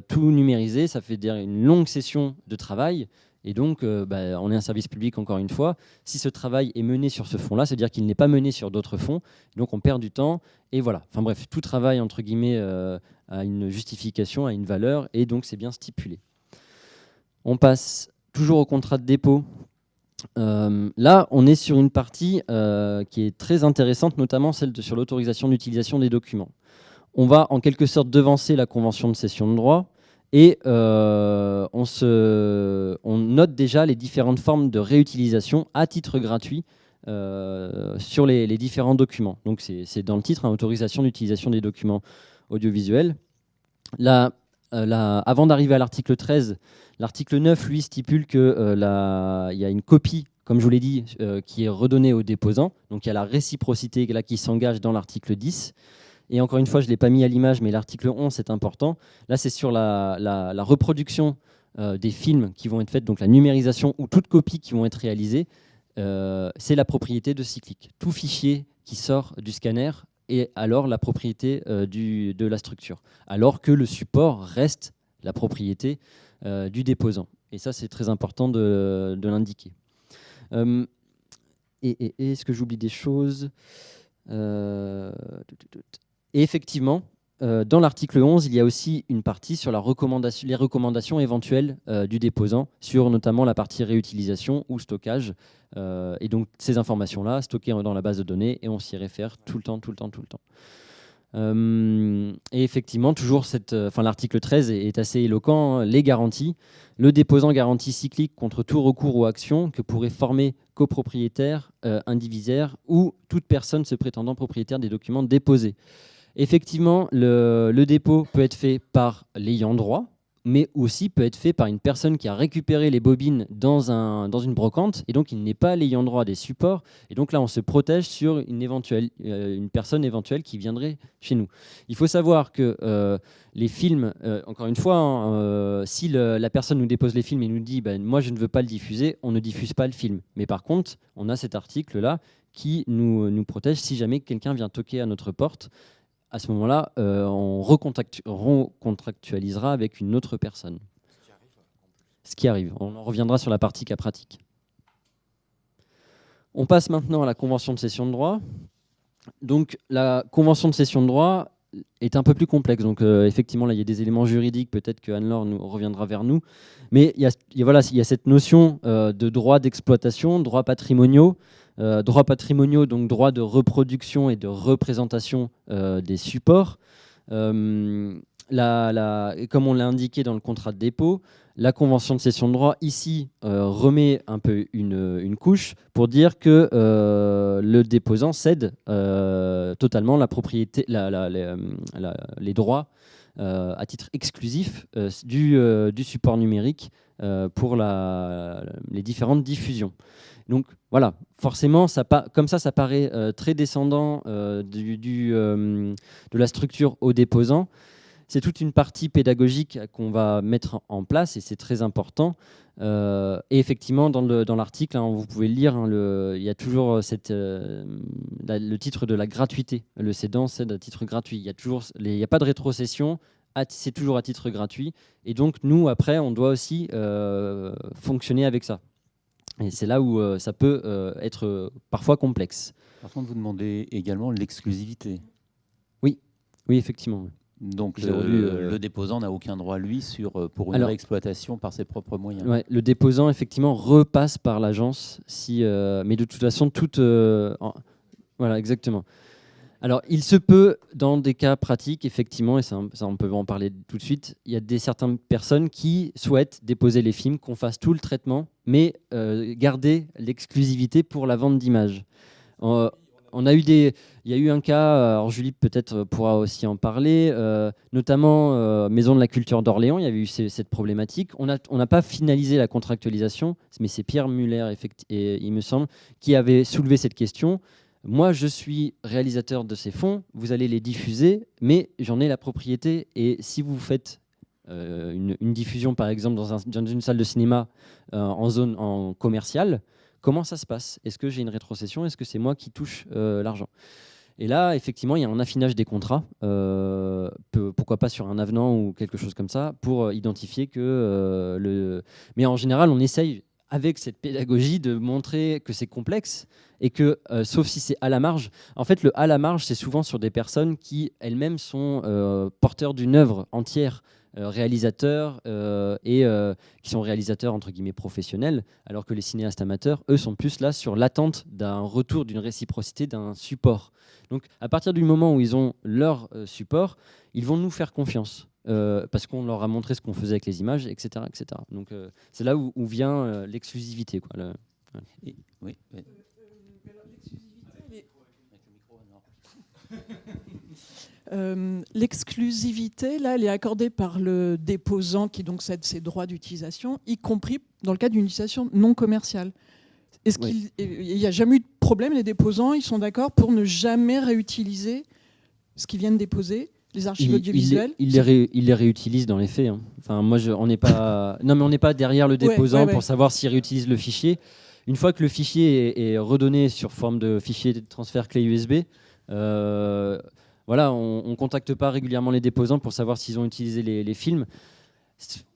tout numérisé, ça fait une longue session de travail. Et donc, on est un service public, encore une fois. Si ce travail est mené sur ce fonds-là, c'est-à-dire qu'il n'est pas mené sur d'autres fonds, donc on perd du temps. Et voilà. Enfin bref, tout travail, entre guillemets, a une justification, a une valeur, et donc c'est bien stipulé. On passe toujours au contrat de dépôt. Là, on est sur une partie qui est très intéressante, notamment celle sur l'autorisation d'utilisation des documents. On va en quelque sorte devancer la convention de cession de droit. Et on note déjà les différentes formes de réutilisation à titre gratuit sur les différents documents. Donc c'est dans le titre, autorisation d'utilisation des documents audiovisuels. Là, avant d'arriver à l'article 13, l'article 9, lui, stipule qu'il y a une copie, comme je vous l'ai dit, qui est redonnée aux déposants. Donc il y a la réciprocité là, qui s'engage dans l'article 10. Et encore une fois, je ne l'ai pas mis à l'image, mais l'article 11, c'est important. Là, c'est sur la reproduction des films qui vont être faits, donc la numérisation ou toute copie qui vont être réalisées. C'est la propriété de Cyclic. Tout fichier qui sort du scanner est alors la propriété de la structure, alors que le support reste la propriété du déposant. Et ça, c'est très important de l'indiquer. Et est-ce que j'oublie des choses ? Et effectivement, dans l'article 11, il y a aussi une partie sur les recommandations éventuelles du déposant, sur notamment la partie réutilisation ou stockage. Et donc, ces informations-là, stockées dans la base de données, et on s'y réfère tout le temps. Et effectivement, toujours l'article 13 est assez éloquent. Les garanties. Le déposant garantit Cyclic contre tout recours ou action que pourrait former copropriétaire, indivisaire ou toute personne se prétendant propriétaire des documents déposés. Effectivement, le dépôt peut être fait par l'ayant droit, mais aussi peut être fait par une personne qui a récupéré les bobines dans une brocante, et donc il n'est pas l'ayant droit des supports. Et donc là, on se protège sur une personne éventuelle qui viendrait chez nous. Il faut savoir que les films, encore une fois, si la personne nous dépose les films et nous dit moi je ne veux pas le diffuser, on ne diffuse pas le film. Mais par contre, on a cet article-là qui nous protège si jamais quelqu'un vient toquer à notre porte. À ce moment-là, on recontractualisera avec une autre personne. Ce qui arrive. On en reviendra sur la partie cas pratique. On passe maintenant à la convention de cession de droit. Donc, la convention de cession de droit est un peu plus complexe. Donc, effectivement, là, il y a des éléments juridiques. Peut-être que Anne-Laure reviendra vers nous. Mais il y a cette notion de droit d'exploitation, droits patrimoniaux. droits patrimoniaux, donc droits de reproduction et de représentation des supports. Comme on l'a indiqué dans le contrat de dépôt, la convention de cession de droit ici remet un peu une couche pour dire que le déposant cède totalement la propriété, les droits à titre exclusif du support numérique pour les différentes diffusions. Donc voilà, forcément, comme ça paraît très descendant de la structure au déposant. C'est toute une partie pédagogique qu'on va mettre en place et c'est très important. Et effectivement, dans l'article, hein, vous pouvez le lire, hein, il y a toujours le titre de la gratuité. Le cédant cède à titre gratuit. Il n'y a pas de rétrocession, c'est toujours à titre gratuit. Et donc, nous, après, on doit aussi fonctionner avec ça. Et c'est là où ça peut être parfois complexe. Par contre, vous demandez également l'exclusivité. Oui, effectivement. Donc le déposant n'a aucun droit, lui, pour une réexploitation par ses propres moyens. Ouais, le déposant, effectivement, repasse par l'agence, mais de toute façon, voilà, exactement. Alors, il se peut, dans des cas pratiques, effectivement, et ça on peut en parler tout de suite, il y a certaines personnes qui souhaitent déposer les films, qu'on fasse tout le traitement, mais garder l'exclusivité pour la vente d'images. Il y a eu un cas, alors Julie peut-être pourra aussi en parler, notamment Maison de la Culture d'Orléans, il y avait eu cette problématique. On n'a pas finalisé la contractualisation, mais c'est Pierre Muller, il me semble, qui avait soulevé cette question. Moi, je suis réalisateur de ces fonds, vous allez les diffuser, mais j'en ai la propriété. Et si vous faites une diffusion, par exemple, dans une salle de cinéma en zone commerciale, comment ça se passe? Est-ce que j'ai une rétrocession? Est-ce que c'est moi qui touche l'argent? Et là, effectivement, il y a un affinage des contrats, pourquoi pas sur un avenant ou quelque chose comme ça, pour identifier que Mais en général, on essaye, avec cette pédagogie, de montrer que c'est complexe et que, sauf si c'est à la marge, en fait, le à la marge, c'est souvent sur des personnes qui elles-mêmes sont porteurs d'une œuvre entière, réalisateurs et qui sont réalisateurs entre guillemets professionnels, alors que les cinéastes amateurs, eux, sont plus là sur l'attente d'un retour, d'une réciprocité, d'un support. Donc, à partir du moment où ils ont leur support, ils vont nous faire confiance. Parce qu'on leur a montré ce qu'on faisait avec les images, etc. etc. Donc c'est là où vient l'exclusivité. Voilà. Oui. L'exclusivité, là, elle est accordée par le déposant qui donc cède ses droits d'utilisation, y compris dans le cas d'une utilisation non commerciale. Est-ce qu'il n'y a jamais eu de problème? Les déposants, ils sont d'accord pour ne jamais réutiliser ce qu'ils viennent déposer, les archives audiovisuelles? Ils les réutilisent dans les faits. Hein. Enfin, on n'est pas derrière le déposant pour savoir s'il réutilise le fichier. Une fois que le fichier est redonné sur forme de fichier de transfert clé USB, voilà, on ne contacte pas régulièrement les déposants pour savoir s'ils ont utilisé les films.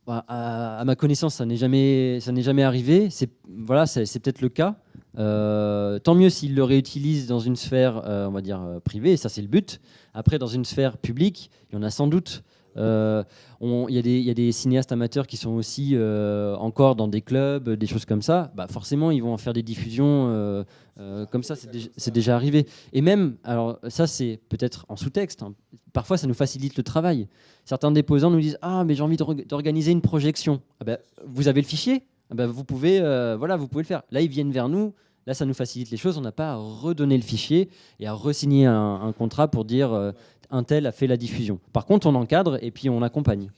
À ma connaissance, ça n'est jamais arrivé. C'est peut-être le cas. Tant mieux s'ils le réutilisent dans une sphère, on va dire, privée, et ça c'est le but. Après, dans une sphère publique, il y en a sans doute. Il y a des cinéastes amateurs qui sont aussi encore dans des clubs, des choses comme ça. Bah, forcément, ils vont en faire des diffusions comme ça. C'est déjà arrivé. Et même, alors ça c'est peut-être en sous-texte, hein. Parfois ça nous facilite le travail. Certains déposants nous disent « Ah, mais j'ai envie d'organiser une projection. » Ah ben, vous avez le fichier, ah ben, vous pouvez le faire. Là, ils viennent vers nous. Là, ça nous facilite les choses. On n'a pas à redonner le fichier et à re-signer un contrat pour dire un tel a fait la diffusion. Par contre, on encadre et puis on accompagne.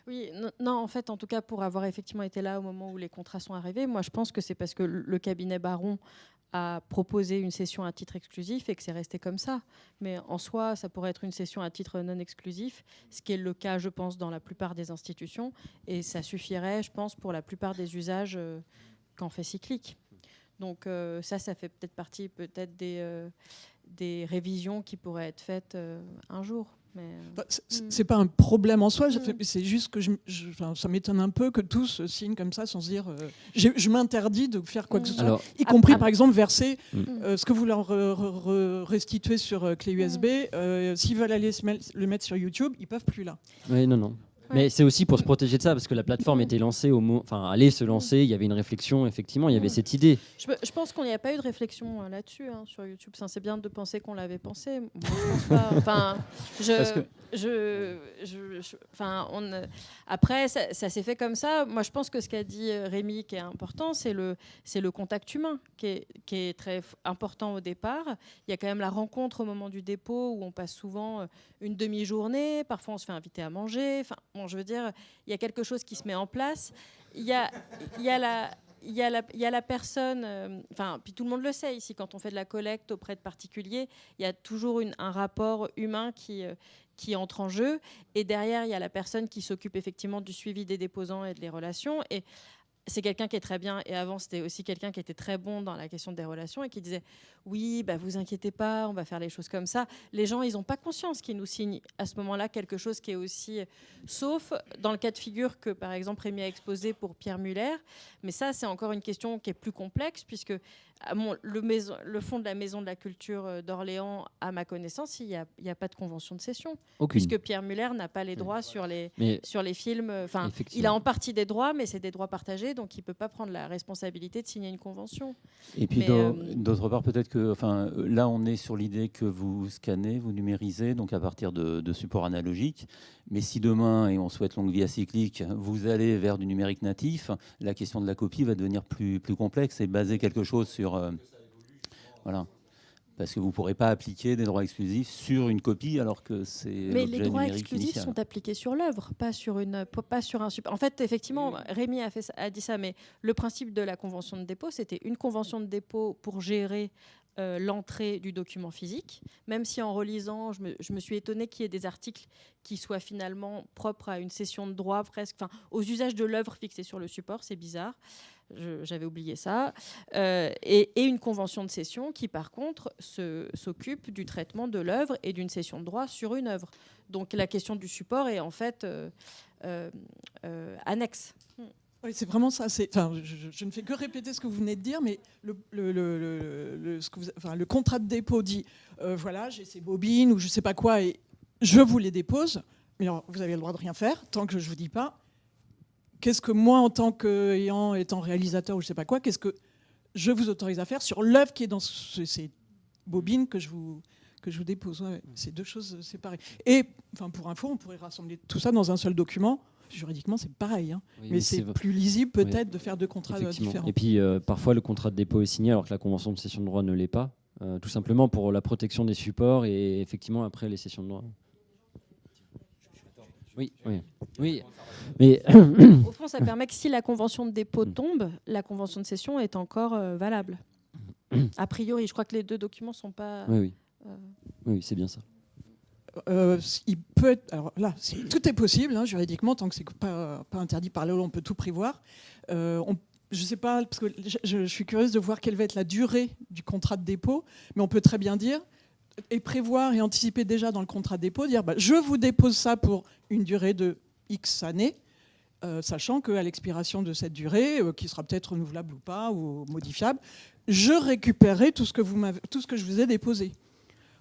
Oui, non, en fait, en tout cas, pour avoir effectivement été là au moment où les contrats sont arrivés, moi, je pense que c'est parce que le cabinet Baron a proposé une session à titre exclusif et que c'est resté comme ça. Mais en soi, ça pourrait être une session à titre non exclusif, ce qui est le cas, je pense, dans la plupart des institutions. Et ça suffirait, je pense, pour la plupart des usages qu'en fait Cyclic. Donc ça fait peut-être partie des des révisions qui pourraient être faites un jour. C'est pas un problème en soi, c'est juste que ça m'étonne un peu que tous signent comme ça sans se dire je m'interdis de faire quoi que ce soit, Alors, y compris par exemple verser ce que vous leur restituez sur clé USB. S'ils veulent aller le mettre sur YouTube, ils peuvent plus là. Oui, non. Mais c'est aussi pour se protéger de ça, parce que la plateforme était lancée allait se lancer, il y avait une réflexion, effectivement, il y avait cette idée. Je pense qu'il n'y a pas eu de réflexion là-dessus sur YouTube. C'est bien de penser qu'on l'avait pensé. Moi, je pense pas. Après, ça s'est fait comme ça. Moi, je pense que ce qu'a dit Rémi, qui est important, c'est le contact humain, qui est très important au départ. Il y a quand même la rencontre au moment du dépôt, où on passe souvent une demi-journée. Parfois, on se fait inviter à manger. Je veux dire, il y a quelque chose qui se met en place. Il y a la personne, puis tout le monde le sait ici, quand on fait de la collecte auprès de particuliers, il y a toujours un rapport humain qui entre en jeu. Et derrière, il y a la personne qui s'occupe effectivement du suivi des déposants et des relations. Et c'est quelqu'un qui est très bien. Et avant, c'était aussi quelqu'un qui était très bon dans la question des relations et qui disait « Oui, vous inquiétez pas, on va faire les choses comme ça ». Les gens, ils n'ont pas conscience qu'ils nous signent à ce moment-là quelque chose qui est aussi... Sauf dans le cas de figure que, par exemple, Rémi a exposé pour Pierre Muller. Mais ça, c'est encore une question qui est plus complexe, puisque le fonds de la Maison de la Culture d'Orléans, à ma connaissance, il n'y a pas de convention de cession. Aucune. Puisque Pierre Muller n'a pas les droits sur les films. Il a en partie des droits, mais c'est des droits partagés, donc il ne peut pas prendre la responsabilité de signer une convention. Et puis, d'autre part, peut-être que là, on est sur l'idée que vous scannez, vous numérisez, donc à partir de supports analogiques. Mais si demain, et on souhaite longue vie à Cyclique, vous allez vers du numérique natif, la question de la copie va devenir plus complexe et baser quelque chose sur... voilà. Parce que vous ne pourrez pas appliquer des droits exclusifs sur une copie alors que c'est l'objet numérique initial. Mais les droits exclusifs sont appliqués sur l'œuvre, pas sur un support. En fait, effectivement, Rémi a dit ça, mais le principe de la convention de dépôt, c'était une convention de dépôt pour gérer l'entrée du document physique, même si en relisant, je me suis étonnée qu'il y ait des articles qui soient finalement propres à une cession de droit, presque, aux usages de l'œuvre fixée sur le support, c'est bizarre. J'avais oublié ça. Et une convention de cession qui, par contre, s'occupe du traitement de l'œuvre et d'une cession de droit sur une œuvre. Donc la question du support est en fait annexe. Oui, c'est vraiment ça. Je ne fais que répéter ce que vous venez de dire, mais le contrat de dépôt dit voilà, j'ai ces bobines ou je ne sais pas quoi et je vous les dépose, mais alors, vous avez le droit de rien faire tant que je ne vous dis pas. Qu'est-ce que moi, en tant étant réalisateur ou je ne sais pas quoi, qu'est-ce que je vous autorise à faire sur l'œuvre qui est dans ces bobines que je vous dépose. Ouais, c'est deux choses séparées. Et pour info, on pourrait rassembler tout ça dans un seul document. Juridiquement, c'est pareil, oui, mais c'est plus lisible peut-être de faire deux contrats différents. Et puis, parfois, le contrat de dépôt est signé alors que la convention de cession de droit ne l'est pas, tout simplement pour la protection des supports et effectivement après les cessions de droit. Oui. Mais au fond, ça permet que si la convention de dépôt tombe, la convention de cession est encore valable. A priori, je crois que les deux documents ne sont pas... Oui, c'est bien ça. Il peut être, alors là, tout est possible juridiquement, tant que c'est pas interdit par la loi, on peut tout prévoir. Je ne sais pas, parce que je suis curieuse de voir quelle va être la durée du contrat de dépôt, mais on peut très bien dire et prévoir et anticiper déjà dans le contrat de dépôt, dire je vous dépose ça pour une durée de X années, sachant qu'à l'expiration de cette durée, qui sera peut-être renouvelable ou pas, ou modifiable, je récupérerai tout ce que je vous ai déposé.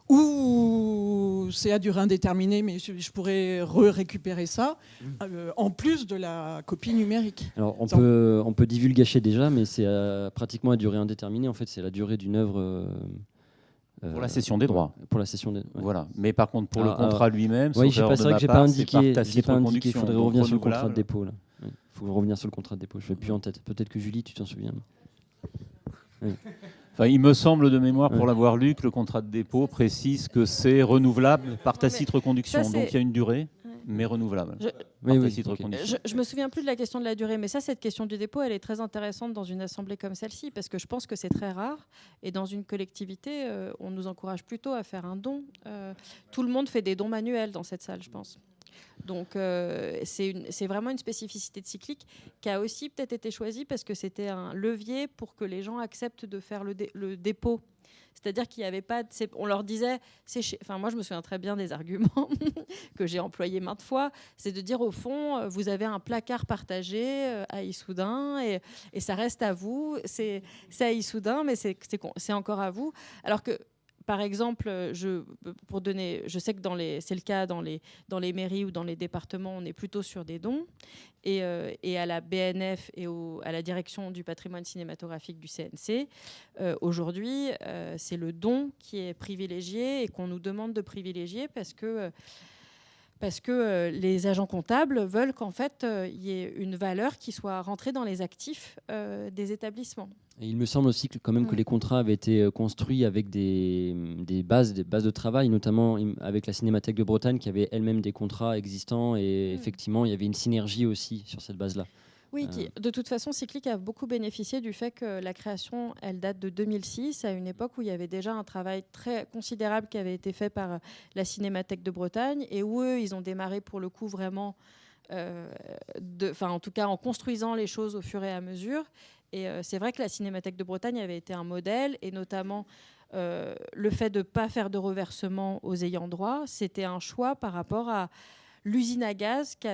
Ou c'est à durée indéterminée, mais je pourrais récupérer ça en plus de la copie numérique. Alors on peut divulgacher déjà, mais c'est pratiquement à durée indéterminée. En fait, c'est la durée d'une œuvre. Pour la cession des droits. Pour la cession des. Ouais. Voilà. Mais par contre, pour le contrat lui-même, c'est vrai que j'ai pas indiqué. Il faudrait revenir sur le contrat de dépôt. Il faut revenir sur le contrat de dépôt. Je ne l'ai plus en tête. Peut-être que Julie, tu t'en souviens. Oui. Il me semble de mémoire, pour l'avoir lu, que le contrat de dépôt précise que c'est renouvelable par tacite reconduction. Donc il y a une durée, mais renouvelable. Je me souviens plus de la question de la durée, mais cette question du dépôt, elle est très intéressante dans une assemblée comme celle-ci, parce que je pense que c'est très rare. Et dans une collectivité, on nous encourage plutôt à faire un don. Tout le monde fait des dons manuels dans cette salle, je pense. Donc c'est vraiment une spécificité de Cyclique qui a aussi peut-être été choisie parce que c'était un levier pour que les gens acceptent de faire le dépôt. C'est-à-dire qu'il n'y avait pas... On leur disait... Enfin, moi, je me souviens très bien des arguments que j'ai employés maintes fois. C'est de dire, au fond, vous avez un placard partagé à Issoudun et ça reste à vous. C'est à Issoudun, mais c'est encore à vous. Alors que... Par exemple, je sais que c'est le cas dans les mairies ou dans les départements, on est plutôt sur des dons. Et à la BNF et à la direction du patrimoine cinématographique du CNC, aujourd'hui, c'est le don qui est privilégié et qu'on nous demande de privilégier parce que les agents comptables veulent qu'en fait, il y ait une valeur qui soit rentrée dans les actifs des établissements. Et il me semble aussi que, quand même, que les contrats avaient été construits avec des bases de travail, notamment avec la Cinémathèque de Bretagne qui avait elle-même des contrats existants et effectivement il y avait une synergie aussi sur cette base-là. Oui, de toute façon, Cyclique a beaucoup bénéficié du fait que la création, elle date de 2006, à une époque où il y avait déjà un travail très considérable qui avait été fait par la Cinémathèque de Bretagne et où eux, ils ont démarré pour le coup vraiment, en tout cas en construisant les choses au fur et à mesure. Et c'est vrai que la Cinémathèque de Bretagne avait été un modèle, et notamment le fait de ne pas faire de reversement aux ayants droit, c'était un choix par rapport à l'usine à gaz que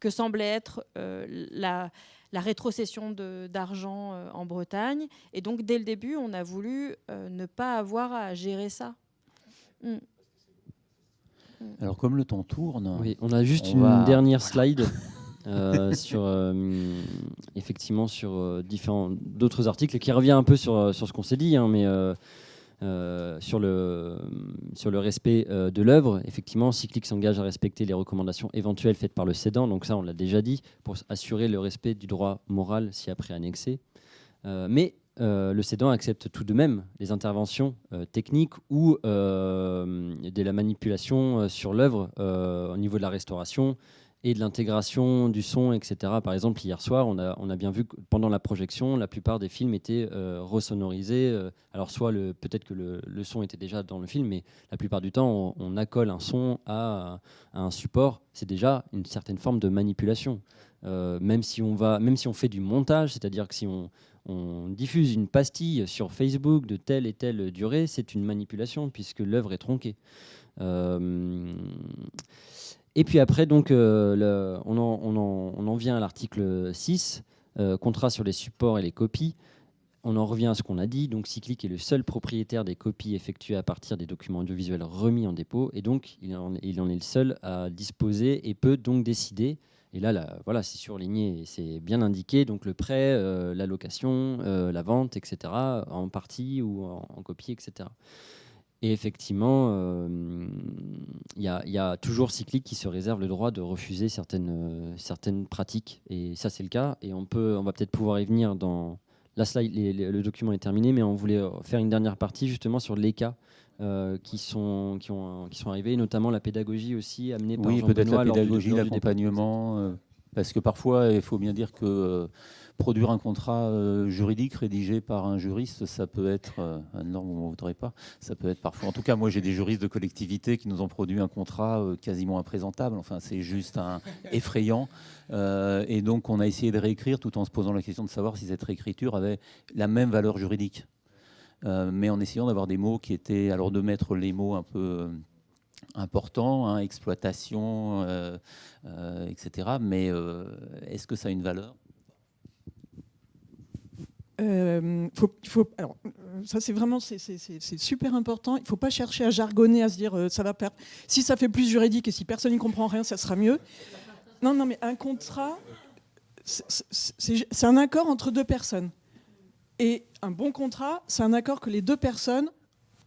semblait être la rétrocession d'argent en Bretagne. Et donc, dès le début, on a voulu ne pas avoir à gérer ça. Alors, comme le temps tourne... Oui, on a juste une dernière slide. Effectivement sur d'autres articles qui revient un peu sur ce qu'on s'est dit, hein, mais sur le respect de l'œuvre. Effectivement, Cyclique s'engage à respecter les recommandations éventuelles faites par le cédant, donc ça on l'a déjà dit, pour assurer le respect du droit moral si après annexé. Mais le cédant accepte tout de même les interventions techniques ou de la manipulation sur l'œuvre au niveau de la restauration et de l'intégration du son, etc. Par exemple, hier soir, on a bien vu que pendant la projection, la plupart des films étaient resonorisés. Alors, soit peut-être que le son était déjà dans le film, mais la plupart du temps, on accole un son à un support. C'est déjà une certaine forme de manipulation. Même si on fait du montage, c'est-à-dire que si on diffuse une pastille sur Facebook de telle et telle durée, c'est une manipulation puisque l'œuvre est tronquée. Et puis après, donc, on en vient à l'article 6, contrat sur les supports et les copies. On en revient à ce qu'on a dit. Donc, Cyclique est le seul propriétaire des copies effectuées à partir des documents audiovisuels remis en dépôt. Et donc, il en est le seul à disposer et peut donc décider. Et là, voilà, c'est surligné et c'est bien indiqué. Donc, le prêt, la location, la vente, etc., en partie ou en copie, etc. Et effectivement, il y a toujours Cyclique qui se réserve le droit de refuser certaines pratiques. Et ça, c'est le cas. Et on va peut-être pouvoir y venir dans la slide. Le document est terminé, mais on voulait faire une dernière partie justement sur les cas qui sont arrivés, notamment la pédagogie aussi amenée par Jean-Benoît. Oui, peut-être la pédagogie, l'accompagnement. Parce que parfois, il faut bien dire que produire un contrat juridique rédigé par un juriste, ça peut être un norme, on ne voudrait pas. Ça peut être parfois. En tout cas, moi, j'ai des juristes de collectivité qui nous ont produit un contrat quasiment imprésentable. Enfin, c'est juste effrayant. Et donc, on a essayé de réécrire tout en se posant la question de savoir si cette réécriture avait la même valeur juridique. Mais en essayant d'avoir des mots qui étaient, alors de mettre les mots un peu importants, hein, exploitation, etc. Mais est-ce que ça a une valeur ? Alors, ça c'est vraiment c'est super important. Il ne faut pas chercher à jargonner, à se dire ça va perdre. Si ça fait plus juridique et si personne n'y comprend rien, ça sera mieux. Non, mais un contrat, c'est un accord entre deux personnes. Et un bon contrat, c'est un accord que les deux personnes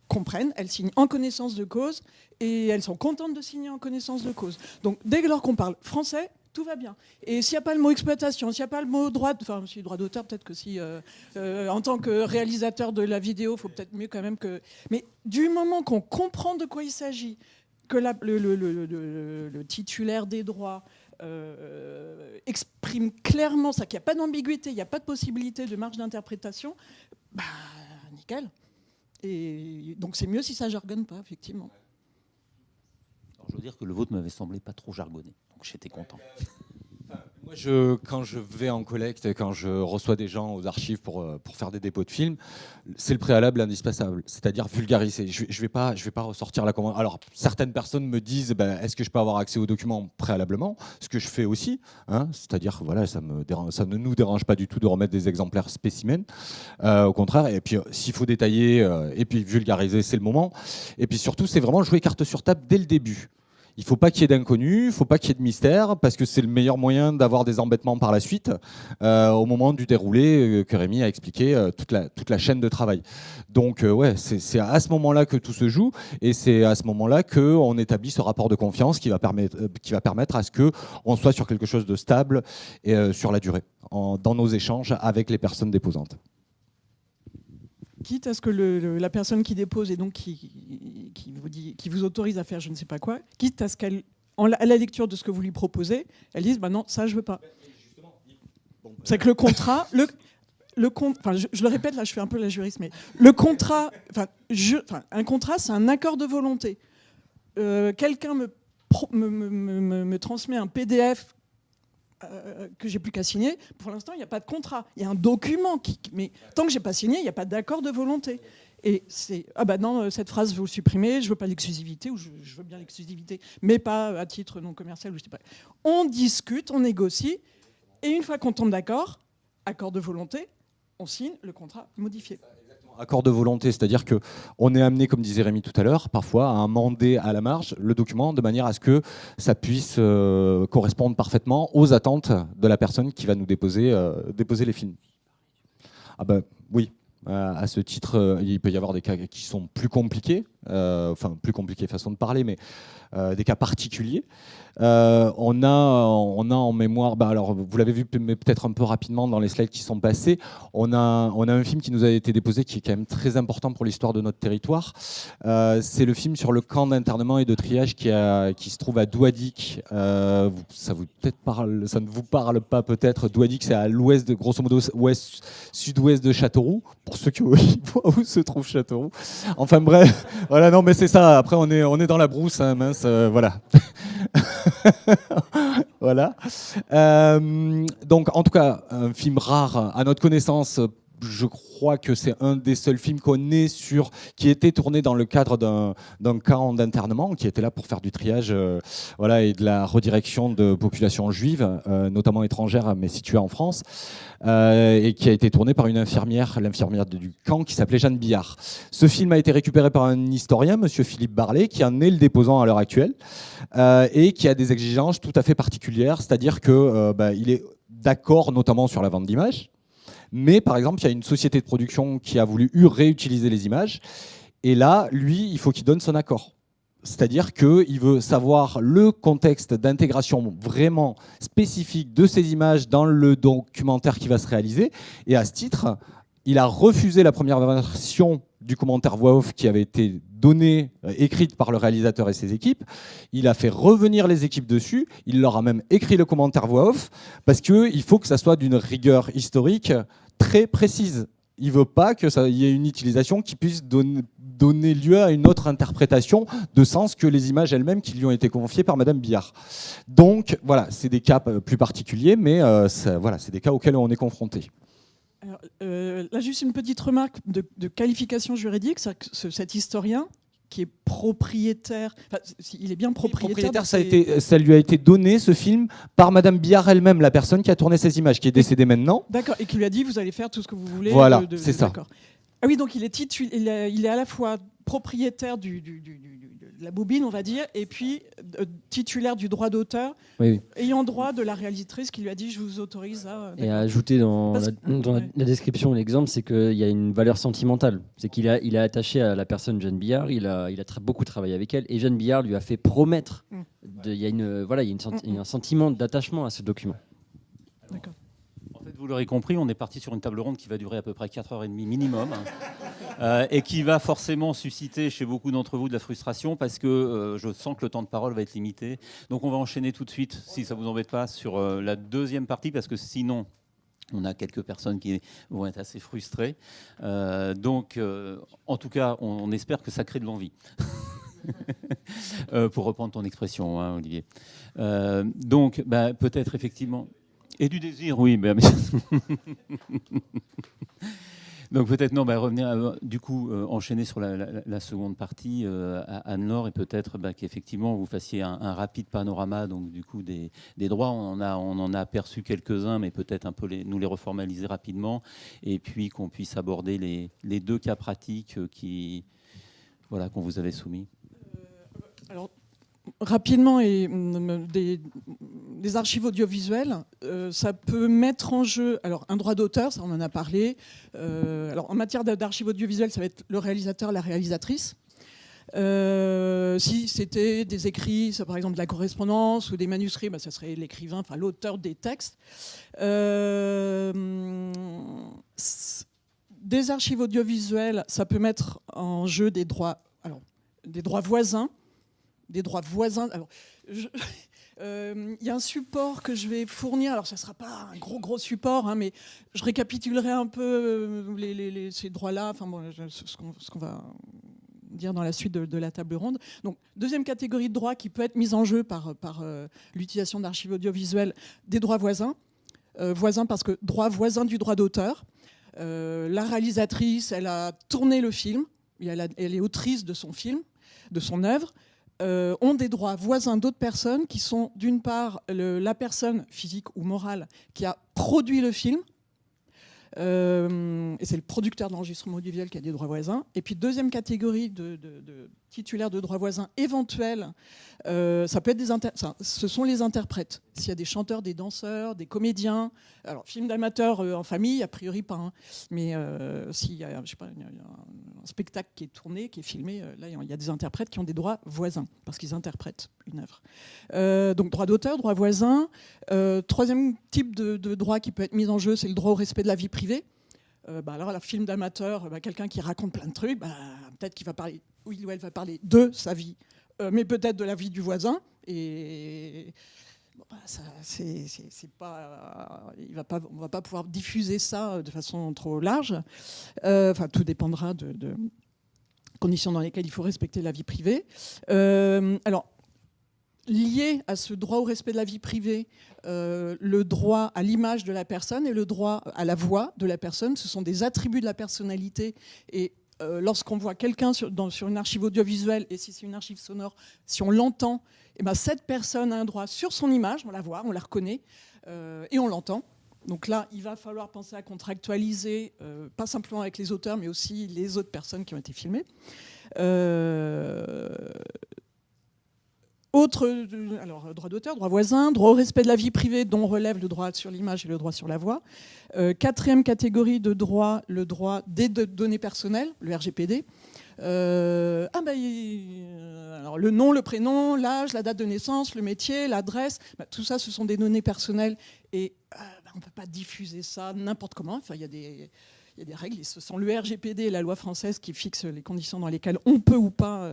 comprennent, elles signent en connaissance de cause et elles sont contentes de signer en connaissance de cause. Donc dès lors qu'on parle français, tout va bien. Et s'il n'y a pas le mot exploitation, s'il n'y a pas le mot droit, enfin si droit d'auteur, peut-être que si en tant que réalisateur de la vidéo, il faut peut-être mieux quand même que... Mais du moment qu'on comprend de quoi il s'agit, que le titulaire des droits exprime clairement ça, qu'il n'y a pas d'ambiguïté, il n'y a pas de possibilité de marge d'interprétation, bah nickel. Et donc c'est mieux si ça jargonne pas, effectivement. Alors, dois dire que le vôtre m'avait semblé pas trop jargonné, donc j'étais content. Moi, quand je vais en collecte et quand je reçois des gens aux archives pour faire des dépôts de films, c'est le préalable indispensable, c'est-à-dire vulgariser. Je ne vais pas ressortir la commande. Alors, certaines personnes me disent est-ce que je peux avoir accès aux documents préalablement, ce que je fais aussi, hein, c'est-à-dire voilà, ça ne nous dérange pas du tout de remettre des exemplaires spécimens, au contraire. Et puis, s'il faut détailler et puis vulgariser, c'est le moment. Et puis surtout, c'est vraiment jouer carte sur table dès le début. Il ne faut pas qu'il y ait d'inconnus, il ne faut pas qu'il y ait de mystère, parce que c'est le meilleur moyen d'avoir des embêtements par la suite, au moment du déroulé que Rémi a expliqué, toute la chaîne de travail. Donc ouais, c'est à ce moment-là que tout se joue, et c'est à ce moment-là qu'on établit ce rapport de confiance qui va permettre à ce qu'on soit sur quelque chose de stable et sur la durée, dans nos échanges avec les personnes déposantes. Quitte à ce que la personne qui dépose et donc qui vous autorise à faire je ne sais pas quoi, quitte à ce qu'elle, à la lecture de ce que vous lui proposez, elle dise non, ça je veux pas. C'est que le contrat, je le répète là, je fais un peu la juriste, mais le contrat, un contrat, c'est un accord de volonté. Quelqu'un me transmet un PDF. Que j'ai plus qu'à signer. Pour l'instant, il n'y a pas de contrat. Il y a un document. Mais tant que j'ai pas signé, il n'y a pas d'accord de volonté. Et c'est non, cette phrase, vous supprimez. Je veux pas l'exclusivité ou je veux bien l'exclusivité, mais pas à titre non commercial. Je sais pas. On discute, on négocie, et une fois qu'on tombe d'accord, accord de volonté, on signe le contrat modifié. Accord de volonté, c'est-à-dire qu'on est amené, comme disait Rémi tout à l'heure, parfois à amender à la marge le document de manière à ce que ça puisse correspondre parfaitement aux attentes de la personne qui va nous déposer les films. Oui, à ce titre, il peut y avoir des cas qui sont plus compliqués, plus compliqués façon de parler, mais des cas particuliers. On a en mémoire, alors vous l'avez vu mais peut-être un peu rapidement dans les slides qui sont passés, on a un film qui nous a été déposé qui est quand même très important pour l'histoire de notre territoire. C'est le film sur le camp d'internement et de triage qui se trouve à Douadik. Ça ne vous parle pas peut-être. Douadik, c'est à l'ouest, grosso modo sud-ouest de Châteauroux, pour ceux qui voient où se trouve Châteauroux. Enfin bref, voilà, non mais c'est ça, après on est dans la brousse, hein, mince, voilà. Voilà. Donc, en tout cas, un film rare à notre connaissance. Je crois que c'est un des seuls films qu'on ait qui était tourné dans le cadre d'un camp d'internement, qui était là pour faire du triage et de la redirection de populations juives, notamment étrangères, mais situées en France, et qui a été tourné par une l'infirmière du camp, qui s'appelait Jeanne Billard. Ce film a été récupéré par un historien, monsieur Philippe Barlet, qui en est le déposant à l'heure actuelle, et qui a des exigences tout à fait particulières, c'est-à-dire qu'il est d'accord notamment sur la vente d'images. Mais par exemple, il y a une société de production qui a voulu réutiliser les images. Et là, lui, il faut qu'il donne son accord. C'est-à-dire qu'il veut savoir le contexte d'intégration vraiment spécifique de ces images dans le documentaire qui va se réaliser. Et à ce titre, il a refusé la première version du commentaire voix off qui avait été donnée, écrite par le réalisateur et ses équipes. Il a fait revenir les équipes dessus. Il leur a même écrit le commentaire voix off parce qu'il faut que ça soit d'une rigueur historique très précise. Il ne veut pas qu'il y ait une utilisation qui puisse donner lieu à une autre interprétation de sens que les images elles-mêmes qui lui ont été confiées par Madame Billard. Donc voilà, c'est des cas plus particuliers, mais c'est des cas auxquels on est confronté. Alors, là, juste une petite remarque de qualification juridique. Cet historien qui est propriétaire, il est bien propriétaire. Ça lui a été donné, ce film, par Madame Billard elle-même, la personne qui a tourné ces images, qui est décédée maintenant. D'accord, et qui lui a dit, vous allez faire tout ce que vous voulez. Voilà, c'est ça. Ah oui, donc il est à la fois propriétaire de la bobine, on va dire, et puis titulaire du droit d'auteur, oui. Ayant droit de la réalisatrice qui lui a dit, je vous autorise à... Et à ajouter dans la description, l'exemple, c'est qu'il y a une valeur sentimentale. C'est qu'il est attaché à la personne Jeanne Billard, il a beaucoup travaillé avec elle, et Jeanne Billard lui a fait promettre. Il y a un sentiment d'attachement à ce document. D'accord. En fait, vous l'aurez compris, on est parti sur une table ronde qui va durer à peu près 4h30 minimum et qui va forcément susciter chez beaucoup d'entre vous de la frustration parce que je sens que le temps de parole va être limité. Donc on va enchaîner tout de suite, si ça ne vous embête pas, sur la deuxième partie parce que sinon on a quelques personnes qui vont être assez frustrées. En tout cas, on espère que ça crée de l'envie. Pour reprendre ton expression, hein, Olivier. Donc, peut-être effectivement... Et du désir, oui. Donc peut-être revenir, du coup, enchaîner sur la seconde partie à Anne-Laure, et peut-être qu'effectivement vous fassiez un rapide panorama donc du coup des droits. On en a aperçu quelques-uns, mais peut-être un peu nous les reformaliser rapidement, et puis qu'on puisse aborder les deux cas pratiques qu'on vous avait soumis. Alors, rapidement, des archives audiovisuelles, ça peut mettre en jeu un droit d'auteur, ça on en a parlé. En matière d'archives audiovisuelles, ça va être le réalisateur, la réalisatrice. Si c'était des écrits, par exemple de la correspondance ou des manuscrits, ça serait l'écrivain, l'auteur des textes. Des archives audiovisuelles, ça peut mettre en jeu des droits voisins. Des droits voisins. Alors, il y a un support que je vais fournir. Alors, ça ne sera pas un gros support, mais je récapitulerai un peu ces droits-là, ce qu'on va dire dans la suite de la table ronde. Donc, deuxième catégorie de droits qui peut être mise en jeu par l'utilisation d'archives audiovisuelles, des droits voisins. Voisins parce que droit voisin du droit d'auteur. La réalisatrice, elle a tourné le film, elle est autrice de son film, de son œuvre. Ont des droits voisins d'autres personnes qui sont d'une part la personne physique ou morale qui a produit le film, et c'est le producteur de l'enregistrement audiovisuel qui a des droits voisins. Et puis deuxième catégorie de titulaires de droits voisins éventuels, ça peut être ce sont les interprètes. S'il y a des chanteurs, des danseurs, des comédiens, alors film d'amateur en famille, a priori pas, mais s'il y a, un spectacle qui est tourné, qui est filmé, là il y a des interprètes qui ont des droits voisins parce qu'ils interprètent une œuvre. Donc droit d'auteur, droit voisin. Troisième type de droit qui peut être mis en jeu, c'est le droit au respect de la vie privée. Alors, le film d'amateur, quelqu'un qui raconte plein de trucs, peut-être qu'il va parler, il ou elle va parler de sa vie, mais peut-être de la vie du voisin. Et c'est pas, on va pas pouvoir diffuser ça de façon trop large. Tout dépendra de conditions dans lesquelles il faut respecter la vie privée. Lié à ce droit au respect de la vie privée, le droit à l'image de la personne et le droit à la voix de la personne, ce sont des attributs de la personnalité. Et lorsqu'on voit quelqu'un sur une archive audiovisuelle, et si c'est une archive sonore, si on l'entend, cette personne a un droit sur son image, on la voit, on la reconnaît, et on l'entend. Donc là, il va falloir penser à contractualiser, pas simplement avec les auteurs, mais aussi les autres personnes qui ont été filmées. Droit d'auteur, droit voisin, droit au respect de la vie privée dont relève le droit sur l'image et le droit sur la voix. Quatrième catégorie de droit, le droit des données personnelles, le RGPD. Le nom, le prénom, l'âge, la date de naissance, le métier, l'adresse, tout ça, ce sont des données personnelles et on ne peut pas diffuser ça n'importe comment. Il y a des règles, et ce sont le RGPD et la loi française qui fixent les conditions dans lesquelles on peut ou pas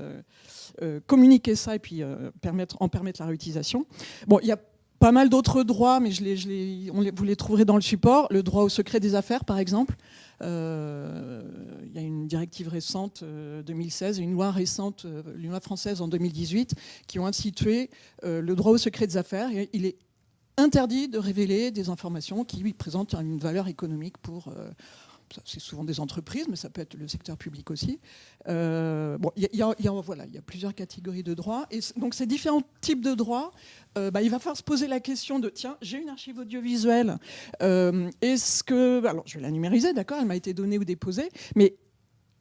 communiquer ça et puis en permettre la réutilisation. Bon, il y a pas mal d'autres droits, mais vous les trouverez dans le support. Le droit au secret des affaires, par exemple. Il y a une directive récente, 2016, et une loi récente, une loi française en 2018, qui ont institué le droit au secret des affaires. Et il est interdit de révéler des informations qui présentent une valeur économique pour... c'est souvent des entreprises, mais ça peut être le secteur public aussi. Il y a plusieurs catégories de droits. Et donc, ces différents types de droits, il va falloir se poser la question de, tiens, j'ai une archive audiovisuelle. Est-ce que... Alors, je vais la numériser, d'accord, elle m'a été donnée ou déposée, mais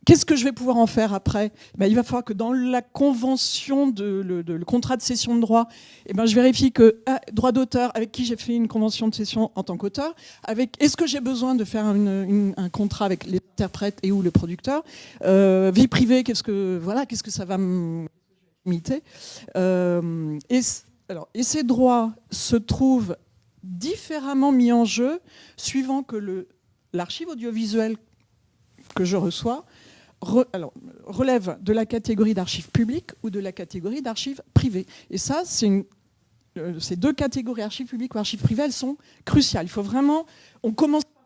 qu'est-ce que je vais pouvoir en faire après ? Il va falloir que dans la convention, le contrat de cession de droit, je vérifie que droit d'auteur, avec qui j'ai fait une convention de cession en tant qu'auteur, est-ce que j'ai besoin de faire un contrat avec les interprètes et ou le producteur ? Vie privée, qu'est-ce que ça va me limiter ? Et ces droits se trouvent différemment mis en jeu suivant que l'archive audiovisuelle que je reçois relève de la catégorie d'archives publiques ou de la catégorie d'archives privées. Et ça, ces deux catégories, archives publiques ou archives privées, elles sont cruciales. Il faut vraiment, on commence par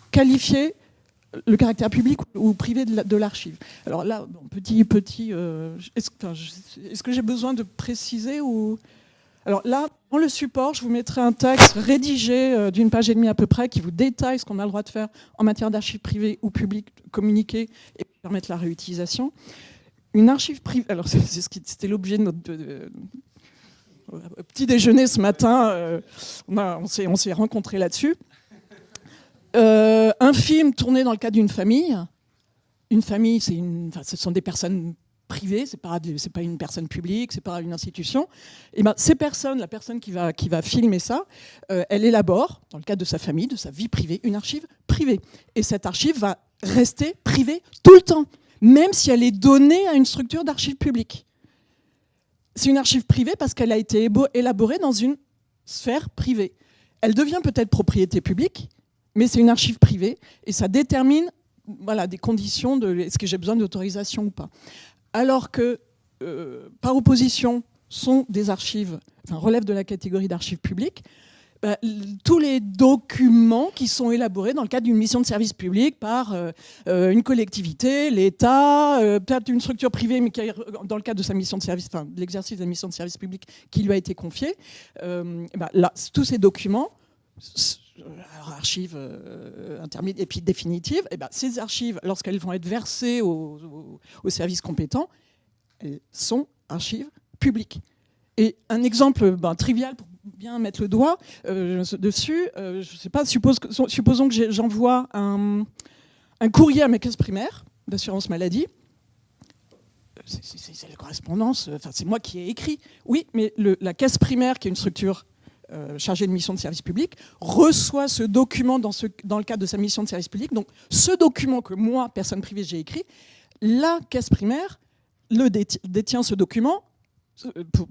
qualifier le caractère public ou privé de l'archive. Alors là, bon, est-ce que j'ai besoin de préciser ou... Alors là, dans le support, je vous mettrai un texte rédigé d'une page et demie à peu près qui vous détaille ce qu'on a le droit de faire en matière d'archives privées ou publiques, communiquer et permettre la réutilisation. Une archive privée, alors c'était l'objet de notre petit déjeuner ce matin, on s'est rencontrés là-dessus. Un film tourné dans le cadre d'une famille. Une famille, ce sont des personnes privées, c'est pas une personne publique, c'est pas une institution. Et ben, ces personnes, la personne qui va filmer ça, elle élabore, dans le cadre de sa famille, de sa vie privée, une archive privée. Et cette archive va rester privée tout le temps, même si elle est donnée à une structure d'archives publique. C'est une archive privée parce qu'elle a été élaborée dans une sphère privée. Elle devient peut-être propriété publique, mais c'est une archive privée et ça détermine des conditions de est-ce que j'ai besoin d'autorisation ou pas. Alors que, par opposition, sont des archives, relèvent de la catégorie d'archives publiques, tous les documents qui sont élaborés dans le cadre d'une mission de service public par une collectivité, l'État, peut-être une structure privée, mais qui a, dans le cadre de sa mission de service, de l'exercice de la mission de service public qui lui a été confiée, là, tous ces documents, archives intermédiaires et puis définitives, ces archives, lorsqu'elles vont être versées aux services compétents, elles sont archives publiques. Et un exemple trivial pour bien mettre le doigt dessus, je ne sais pas, supposons que j'envoie un courrier à ma caisse primaire d'assurance maladie. C'est la correspondance, c'est moi qui ai écrit. Oui, mais la caisse primaire, qui est une structure chargée de mission de service public, reçoit ce document dans le cadre de sa mission de service public. Donc, ce document que moi, personne privée, j'ai écrit, la caisse primaire détient ce document.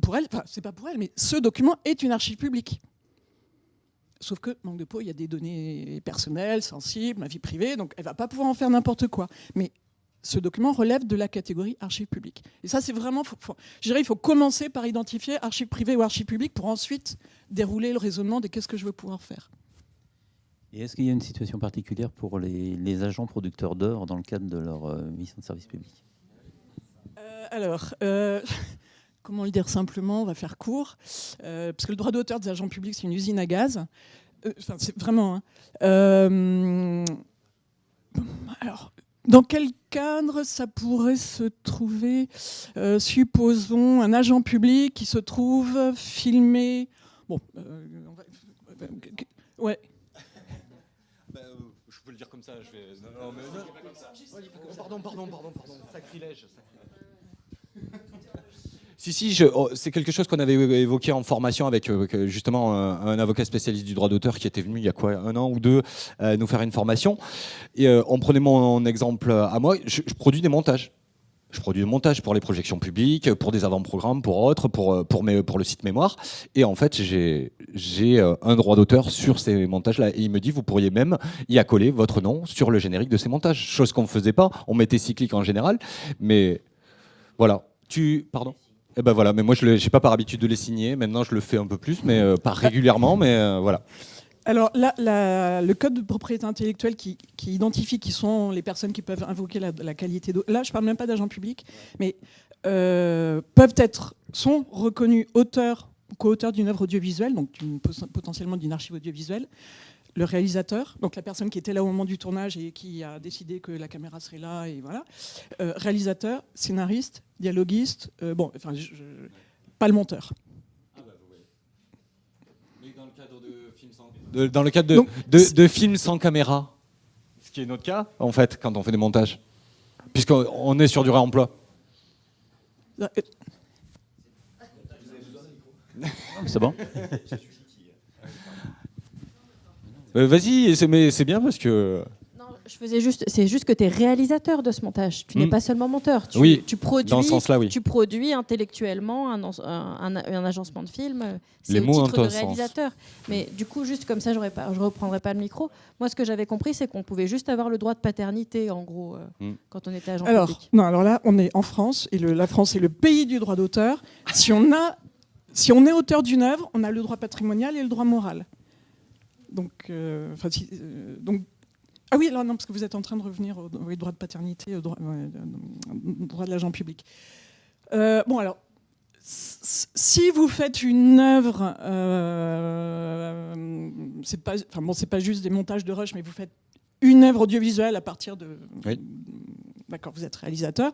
Pour elle, c'est pas pour elle, mais ce document est une archive publique. Sauf que, manque de peau, il y a des données personnelles, sensibles, ma vie privée, donc elle va pas pouvoir en faire n'importe quoi. Mais ce document relève de la catégorie archive publique. Et ça, c'est vraiment... je dirais, il faut commencer par identifier archive privée ou archive publique pour ensuite dérouler le raisonnement de qu'est-ce que je veux pouvoir faire. Et est-ce qu'il y a une situation particulière pour les agents producteurs d'œuvres dans le cadre de leur mission de service public ? Comment le dire simplement, on va faire court, parce que le droit d'auteur des agents publics, c'est une usine à gaz. C'est vraiment... alors, dans quel cadre ça pourrait se trouver supposons un agent public qui se trouve filmé... Bon, ouais. Je peux le dire comme ça, je vais... Non, mais non. Pardon, sacrilège. Si, c'est quelque chose qu'on avait évoqué en formation avec justement un avocat spécialiste du droit d'auteur qui était venu il y a un an ou deux nous faire une formation. Et on prenait mon exemple à moi, je produis des montages. Je produis des montages pour les projections publiques, pour des avant-programmes, pour autres, pour le site mémoire. Et en fait, j'ai un droit d'auteur sur ces montages-là. Et il me dit, vous pourriez même y accoler votre nom sur le générique de ces montages. Chose qu'on ne faisait pas. On mettait cyclique en général. Mais voilà. Pardon ? Eh ben voilà, mais moi je n'ai pas par habitude de les signer. Maintenant je le fais un peu plus, mais pas régulièrement, mais voilà. Alors là, le code de propriété intellectuelle qui identifie qui sont les personnes qui peuvent invoquer la qualité d'eau. Là, je ne parle même pas d'agents publics, mais sont reconnus auteurs ou co-auteurs d'une œuvre audiovisuelle, donc potentiellement d'une archive audiovisuelle. Le réalisateur, donc la personne qui était là au moment du tournage et qui a décidé que la caméra serait là, et voilà. Réalisateur, scénariste, dialoguiste, pas le monteur. Ah bah, ouais. Mais dans le cadre de films de films sans caméra, ce qui est notre cas, en fait, quand on fait des montages, puisqu'on est sur du réemploi. C'est bon. Vas-y, c'est bien parce que... Non, c'est juste que tu es réalisateur de ce montage. Tu n'es pas seulement monteur. Tu produis, dans ce sens-là, oui. Tu produis intellectuellement un agencement de film. C'est Les le mots titre ont de un sens. réalisateur. Mais du coup, juste comme ça, je reprendrai pas le micro. Moi, ce que j'avais compris, c'est qu'on pouvait juste avoir le droit de paternité, en gros, quand on était agent public. Alors là, on est en France, et la France est le pays du droit d'auteur. Si on est auteur d'une œuvre, on a le droit patrimonial et le droit moral. Donc, Ah oui, non, parce que vous êtes en train de revenir au droit de paternité, au droit de l'agent public. Bon, alors, si vous faites une œuvre, c'est pas juste des montages de rush, mais vous faites une œuvre audiovisuelle à partir de... Oui. D'accord, vous êtes réalisateur.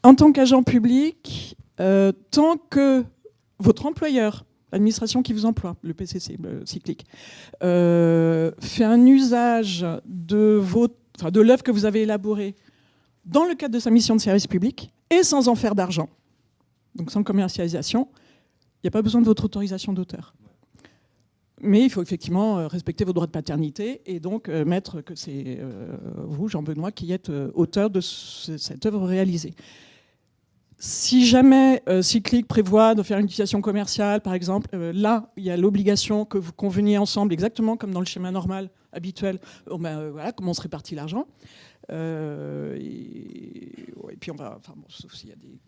En tant qu'agent public, tant que votre employeur, l'administration qui vous emploie, le PCC, le cyclique, fait un usage de l'œuvre que vous avez élaborée dans le cadre de sa mission de service public et sans en faire d'argent, donc sans commercialisation, il n'y a pas besoin de votre autorisation d'auteur. Mais il faut effectivement respecter vos droits de paternité et donc mettre que c'est vous, Jean-Benoît, qui êtes auteur de cette œuvre réalisée. Si jamais Cyclique prévoit de faire une utilisation commerciale, par exemple, là, il y a l'obligation que vous conveniez ensemble, exactement comme dans le schéma normal, habituel, voilà, comment on se répartit l'argent. Et puis on va, sauf s'il y a des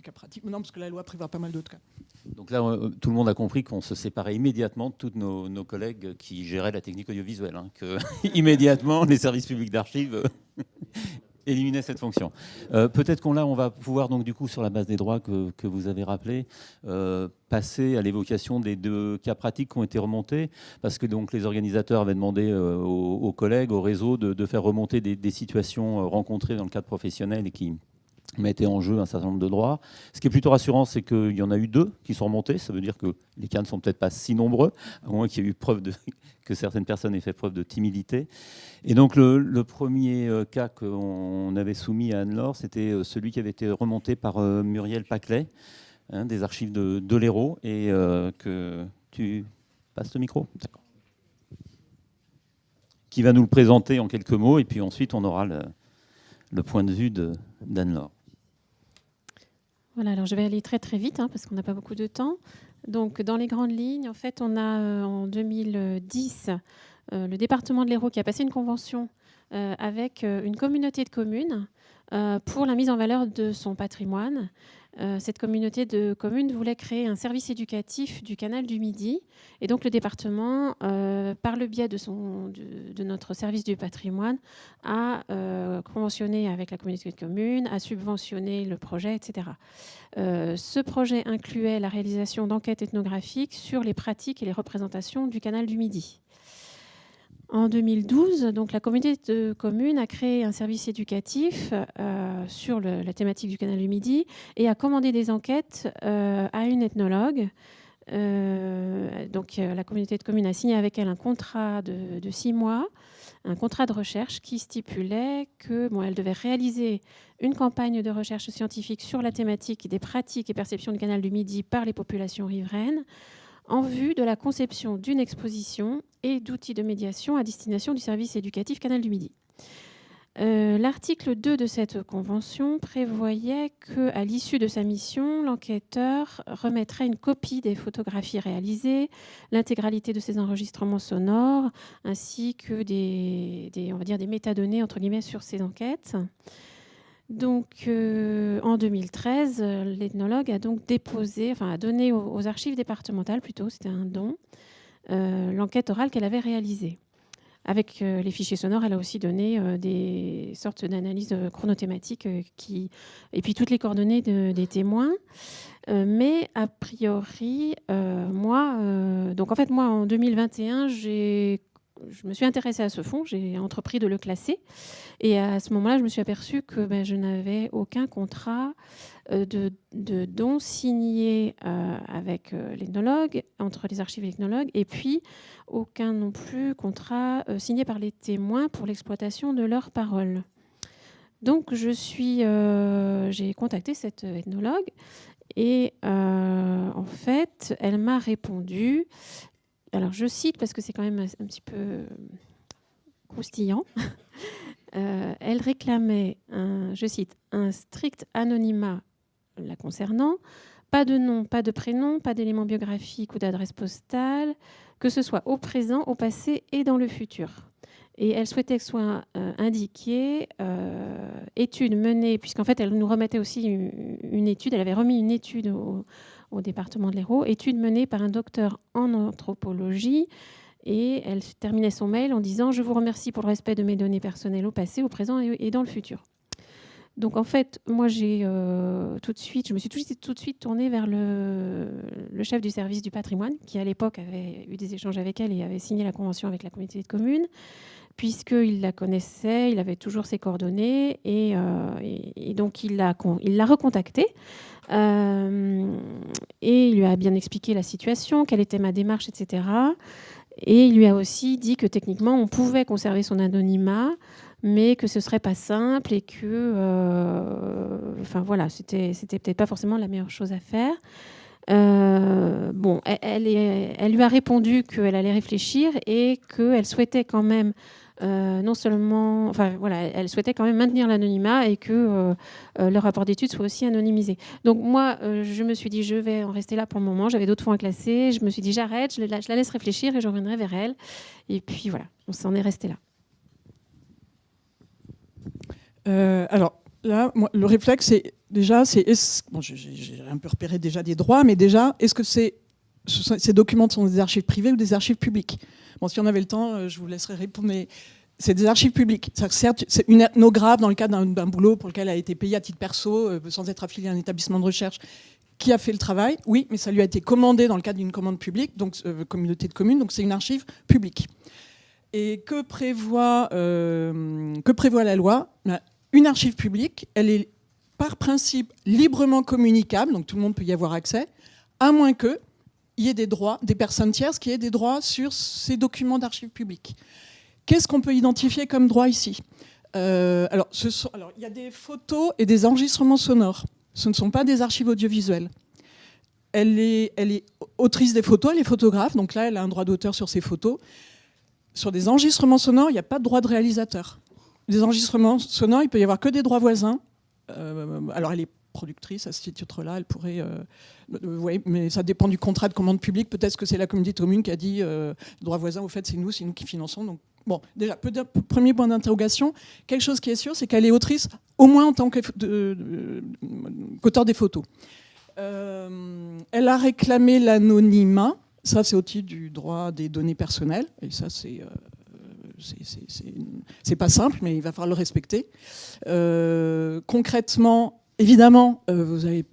cas pratiques, non, parce que la loi prévoit pas mal d'autres cas. Donc là, tout le monde a compris qu'on se séparait immédiatement de tous nos collègues qui géraient la technique audiovisuelle, hein, que immédiatement les services publics d'archives éliminaient cette fonction. Peut-être on va pouvoir donc du coup sur la base des droits que vous avez rappelés passer à l'évocation des 2 cas pratiques qui ont été remontés, parce que donc les organisateurs avaient demandé aux collègues, au réseau de faire remonter des situations rencontrées dans le cadre professionnel et qui mettaient en jeu un certain nombre de droits. Ce qui est plutôt rassurant, c'est qu'il y en a eu 2 qui sont remontés. Ça veut dire que les cas ne sont peut-être pas si nombreux, à moins qu'il y ait eu que certaines personnes aient fait preuve de timidité. Et donc le premier cas qu'on avait soumis à Anne-Laure, c'était celui qui avait été remonté par Muriel Paclet, hein, des archives de l'Hérault, et que tu passes le micro. D'accord. Qui va nous le présenter en quelques mots, et puis ensuite on aura le point de vue d'Anne-Laure. Voilà, alors je vais aller très très vite parce qu'on n'a pas beaucoup de temps. Donc dans les grandes lignes, en fait, on a en 2010 le département de l'Hérault qui a passé une convention avec une communauté de communes pour la mise en valeur de son patrimoine. Cette communauté de communes voulait créer un service éducatif du canal du Midi. Et donc le département, par le biais de notre service du patrimoine, a conventionné avec la communauté de communes, a subventionné le projet, etc. Ce projet incluait la réalisation d'enquêtes ethnographiques sur les pratiques et les représentations du canal du Midi. En 2012, donc, la communauté de communes a créé un service éducatif sur la thématique du canal du Midi et a commandé des enquêtes à une ethnologue. Donc, la communauté de communes a signé avec elle un contrat de 6 mois, un contrat de recherche qui stipulait qu'elle devait réaliser une campagne de recherche scientifique sur la thématique des pratiques et perceptions du canal du Midi par les populations riveraines, en vue de la conception d'une exposition et d'outils de médiation à destination du service éducatif Canal du Midi. L'article 2 de cette convention prévoyait qu'à l'issue de sa mission, l'enquêteur remettrait une copie des photographies réalisées, l'intégralité de ses enregistrements sonores, ainsi que on va dire des métadonnées entre guillemets sur ces enquêtes. Donc, en 2013, l'ethnologue a donc a donné aux archives départementales, plutôt, c'était un don, l'enquête orale qu'elle avait réalisée. Avec les fichiers sonores, elle a aussi donné des sortes d'analyses chronothématiques et puis toutes les coordonnées des témoins. Mais a priori, moi, en 2021, je me suis intéressée à ce fonds, j'ai entrepris de le classer. Et à ce moment-là, je me suis aperçue que je n'avais aucun contrat de don signé avec l'ethnologue, entre les archives et l'ethnologue, et puis aucun non plus contrat signé par les témoins pour l'exploitation de leurs paroles. Donc, j'ai contacté cette ethnologue et en fait, elle m'a répondu. Alors, je cite parce que c'est quand même un petit peu croustillant. Elle réclamait, je cite, un strict anonymat la concernant, pas de nom, pas de prénom, pas d'éléments biographiques ou d'adresse postale, que ce soit au présent, au passé et dans le futur. Et elle souhaitait que soit indiqué étude menée, puisqu'en fait, elle nous remettait aussi une étude, elle avait remis une étude au département de l'Hérault, étude menée par un docteur en anthropologie Et elle terminait son mail en disant « Je vous remercie pour le respect de mes données personnelles au passé, au présent et dans le futur ». Donc en fait, moi je me suis tout de suite tournée vers le chef du service du patrimoine, qui à l'époque avait eu des échanges avec elle et avait signé la convention avec la communauté de communes, puisqu'il la connaissait, il avait toujours ses coordonnées, et donc il l'a recontactée. Et il lui a bien expliqué la situation, quelle était ma démarche, etc. Et il lui a aussi dit que techniquement, on pouvait conserver son anonymat, mais que ce serait pas simple et que, enfin voilà, c'était peut-être pas forcément la meilleure chose à faire. Bon, elle lui a répondu qu'elle allait réfléchir et qu'elle souhaitait quand même non seulement, enfin voilà, elle souhaitait quand même maintenir l'anonymat et que le rapport d'études soit aussi anonymisé. Donc moi, je me suis dit, je vais en rester là pour le moment. J'avais d'autres fonds à classer. Je me suis dit, j'arrête, je la laisse réfléchir et je reviendrai vers elle. Et puis voilà, on s'en est resté là. Alors là, moi, le réflexe, c'est déjà, bon, j'ai un peu repéré déjà des droits, mais déjà, est-ce que ces documents sont des archives privées ou des archives publiques? Bon, si on avait le temps, je vous laisserai répondre, mais c'est des archives publiques. Certes, c'est une ethnographe dans le cadre d'un boulot pour lequel elle a été payée à titre perso, sans être affiliée à un établissement de recherche, qui a fait le travail, oui, mais ça lui a été commandé dans le cadre d'une commande publique, donc communauté de communes, donc c'est une archive publique. Et que prévoit la loi? Une archive publique, elle est par principe librement communicable, donc tout le monde peut y avoir accès, à moins qu'il y ait des droits, des personnes tierces qui aient des droits sur ces documents d'archives publiques. Qu'est-ce qu'on peut identifier comme droit ici? Alors, il y a des photos et des enregistrements sonores. Ce ne sont pas des archives audiovisuelles. Elle est autrice des photos, elle est photographe, donc là, elle a un droit d'auteur sur ses photos. Sur des enregistrements sonores, il n'y a pas de droit de réalisateur. Des enregistrements sonores, il peut y avoir que des droits voisins. Alors elle est productrice à ce titre-là, elle pourrait... ouais, mais ça dépend du contrat de commande publique. Peut-être que c'est la communauté de communes qui a dit droits voisins, au fait c'est nous qui finançons. Donc, bon, déjà, premier point d'interrogation. Quelque chose qui est sûr, c'est qu'elle est autrice au moins en tant qu'auteur des photos. Elle a réclamé l'anonymat. Ça, c'est au titre du droit des données personnelles. Et ça, c'est pas simple, mais il va falloir le respecter. Concrètement, évidemment, vous allez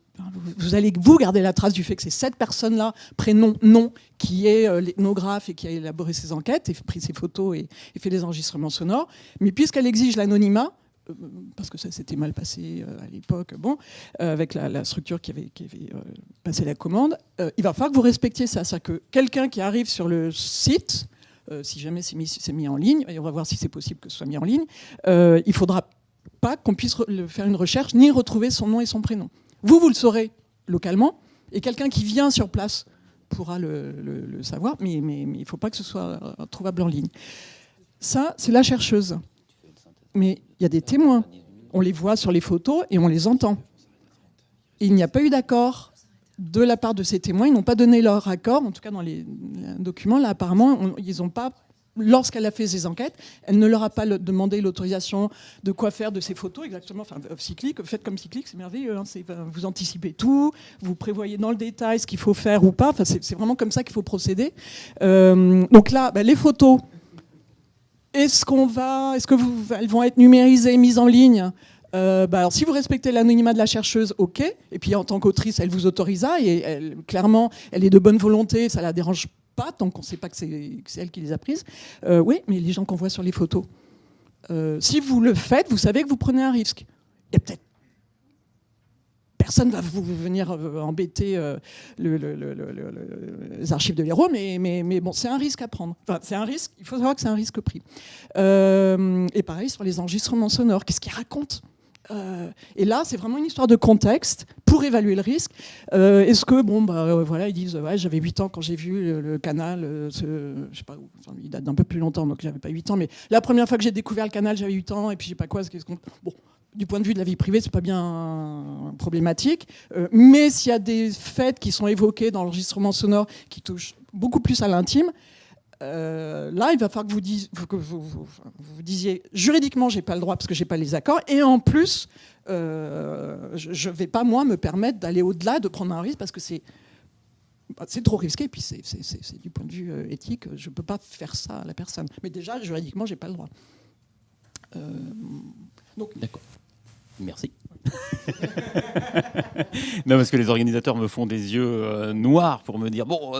garder la trace du fait que c'est cette personne-là, prénom, nom, qui est l'ethnographe et qui a élaboré ces enquêtes, et pris ces photos et fait des enregistrements sonores. Mais puisqu'elle exige l'anonymat, parce que ça s'était mal passé à l'époque, bon, avec la structure qui avait passé la commande, il va falloir que vous respectiez ça. C'est-à-dire que quelqu'un qui arrive sur le site, si jamais c'est mis en ligne, et on va voir si c'est possible que ce soit mis en ligne, il ne faudra pas qu'on puisse faire une recherche ni retrouver son nom et son prénom. Vous le saurez localement, et quelqu'un qui vient sur place pourra le savoir, mais il ne faut pas que ce soit trouvable en ligne. Ça, c'est la chercheuse. Mais il y a des témoins. On les voit sur les photos et on les entend. Et il n'y a pas eu d'accord de la part de ces témoins. Ils n'ont pas donné leur accord, en tout cas dans les documents. Là, apparemment, ils n'ont pas... Lorsqu'elle a fait ses enquêtes, elle ne leur a pas demandé l'autorisation de quoi faire de ces photos, exactement. Enfin, Cyclique, faites comme Cyclique, c'est merveilleux. Hein, vous anticipez tout, vous prévoyez dans le détail ce qu'il faut faire ou pas. Enfin, c'est vraiment comme ça qu'il faut procéder. Donc là, les photos... Est-ce qu'elles vont être numérisées, mises en ligne? Alors, si vous respectez l'anonymat de la chercheuse, ok. Et puis, en tant qu'autrice, elle vous autorisa. Et clairement, elle est de bonne volonté. Ça ne la dérange pas, tant qu'on ne sait pas que c'est elle qui les a prises. Oui, mais les gens qu'on voit sur les photos, si vous le faites, vous savez que vous prenez un risque. Et peut-être personne ne va vous venir embêter les archives de l'Hérault, mais bon, c'est un risque à prendre. Enfin, c'est un risque, il faut savoir que c'est un risque pris. Et pareil sur les enregistrements sonores, qu'est-ce qu'ils racontent? Et là, c'est vraiment une histoire de contexte pour évaluer le risque. Est-ce que, voilà, ils disent, ouais, j'avais 8 ans quand j'ai vu le canal, je sais pas où, enfin, il date d'un peu plus longtemps, donc j'avais pas 8 ans, mais la première fois que j'ai découvert le canal, j'avais 8 ans, et puis je sais pas quoi, bon. Du point de vue de la vie privée, c'est pas bien problématique. Mais s'il y a des faits qui sont évoqués dans l'enregistrement sonore qui touchent beaucoup plus à l'intime, là, il va falloir que vous disiez juridiquement, j'ai pas le droit parce que j'ai pas les accords. Et en plus, je vais pas moi me permettre d'aller au-delà, de prendre un risque parce que c'est c'est trop risqué, puis c'est du point de vue éthique, je ne peux pas faire ça à la personne. Mais déjà, juridiquement, je n'ai pas le droit. D'accord. Merci. Non, parce que les organisateurs me font des yeux noirs pour me dire bon.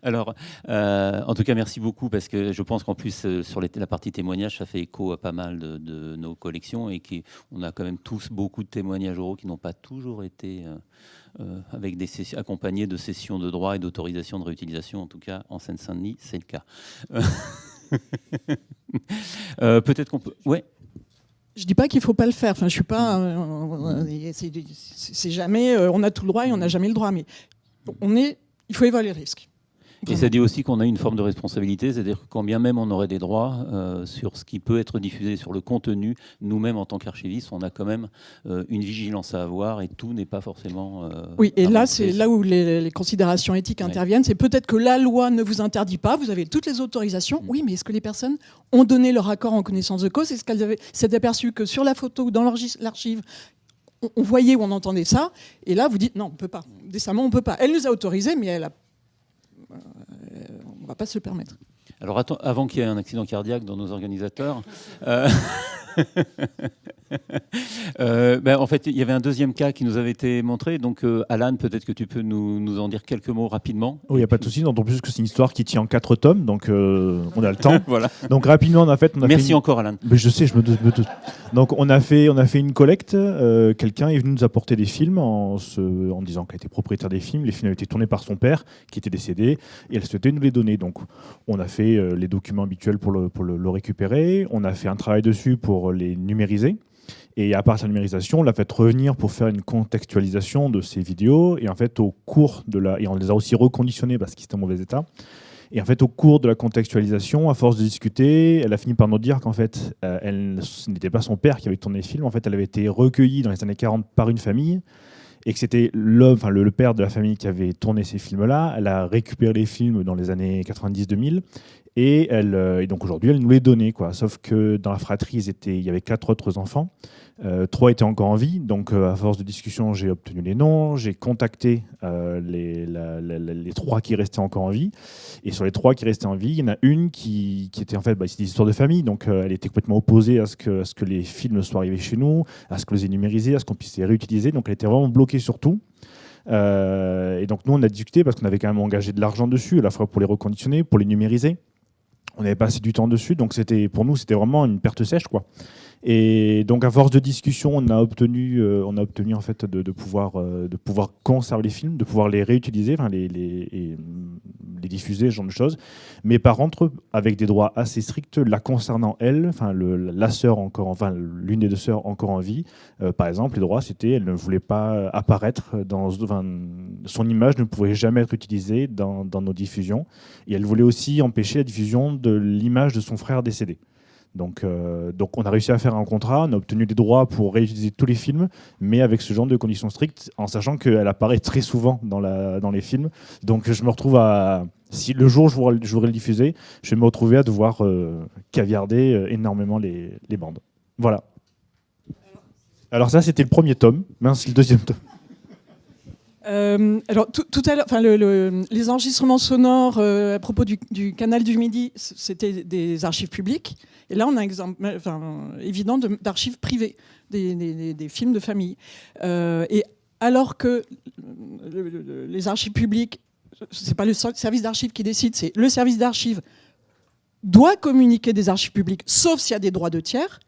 Alors, en tout cas, merci beaucoup parce que je pense qu'en plus sur la partie témoignage, ça fait écho à pas mal de nos collections et qu'on a quand même tous beaucoup de témoignages oraux qui n'ont pas toujours été avec accompagnés de sessions de droit et d'autorisation de réutilisation. En tout cas, en Seine-Saint-Denis, c'est le cas. Peut-être qu'on peut. Ouais. Je dis pas qu'il faut pas le faire. Enfin, je suis pas. C'est jamais. On a tout le droit et on n'a jamais le droit. Mais il faut évaluer le risque. Et ça dit aussi qu'on a une forme de responsabilité, c'est-à-dire que quand bien même on aurait des droits sur ce qui peut être diffusé, sur le contenu, nous-mêmes en tant qu'archivistes, on a quand même une vigilance à avoir et tout n'est pas forcément... oui, et là, c'est là où les considérations éthiques interviennent. C'est peut-être que la loi ne vous interdit pas, vous avez toutes les autorisations. Oui, mais est-ce que les personnes ont donné leur accord en connaissance de cause? Est-ce qu'elles s'est aperçues que sur la photo ou dans l'archive, on voyait ou on entendait ça? Et là, vous dites, non, on ne peut pas. Décemment, on ne peut pas. Elle nous a autorisés, mais elle a... on ne va pas se le permettre. Alors avant qu'il y ait un accident cardiaque dans nos organisateurs, en fait, il y avait un deuxième cas qui nous avait été montré. Donc, Alan, peut-être que tu peux nous en dire quelques mots rapidement. Oui, il n'y a pas de souci. D'autant plus que c'est une histoire qui tient en 4 tomes, donc on a le temps. Voilà. Donc rapidement, Merci encore, Alan. Mais je sais, je me doute. Donc on a fait une collecte. Quelqu'un est venu nous apporter des films en disant qu'elle était propriétaire des films. Les films avaient été tournés par son père, qui était décédé, et elle souhaitait nous les donner. Donc on a fait les documents habituels pour le récupérer. On a fait un travail dessus pour les numériser. Et à part sa numérisation, on l'a fait revenir pour faire une contextualisation de ces vidéos. Et en fait, au cours et on les a aussi reconditionnés parce qu'ils étaient en mauvais état. Et en fait, au cours de la contextualisation, à force de discuter, elle a fini par nous dire qu'en fait, ce n'était pas son père qui avait tourné les films. En fait, elle avait été recueillie dans les années 40 par une famille. Et que c'était le père de la famille qui avait tourné ces films-là. Elle a récupéré les films dans les années 90-2000. Et donc aujourd'hui, elle nous les donnait, quoi. Sauf que dans la fratrie, il y avait 4 autres enfants. 3 étaient encore en vie. Donc à force de discussion, j'ai obtenu les noms. J'ai contacté les 3 qui restaient encore en vie. Et sur les 3 qui restaient en vie, il y en a une qui était en fait, c'est des histoires de famille. Donc elle était complètement opposée à ce que les films soient arrivés chez nous, à ce qu'on les ait numérisés, à ce qu'on puisse les réutiliser. Donc elle était vraiment bloquée sur tout. Et donc nous, on a discuté parce qu'on avait quand même engagé de l'argent dessus, à la fois pour les reconditionner, pour les numériser. On avait passé du temps dessus, donc pour nous, c'était vraiment une perte sèche, quoi. Et donc, à force de discussion, on a obtenu en fait de pouvoir conserver les films, de pouvoir les réutiliser, enfin les diffuser, ce genre de choses. Mais par contre, avec des droits assez stricts, la concernant elle, enfin la sœur encore, enfin l'une des 2 sœurs encore en vie, par exemple, les droits, c'était, elle ne voulait pas apparaître son image ne pouvait jamais être utilisée dans nos diffusions, et elle voulait aussi empêcher la diffusion de l'image de son frère décédé. Donc on a réussi à faire un contrat, on a obtenu des droits pour réutiliser tous les films, mais avec ce genre de conditions strictes, en sachant qu'elle apparaît très souvent dans les films. Donc je me retrouve si le jour où je voudrais le diffuser, je vais me retrouver à devoir caviarder énormément les bandes. Voilà. Alors ça, c'était le premier tome. Mince, le deuxième tome. Alors tout à l'heure, les enregistrements sonores à propos du canal du Midi, c'était des archives publiques. Et là, on a un exemple évident d'archives privées, des films de famille. Et alors que les archives publiques, c'est pas le service d'archives qui décide, c'est le service d'archives doit communiquer des archives publiques, sauf s'il y a des droits de tiers.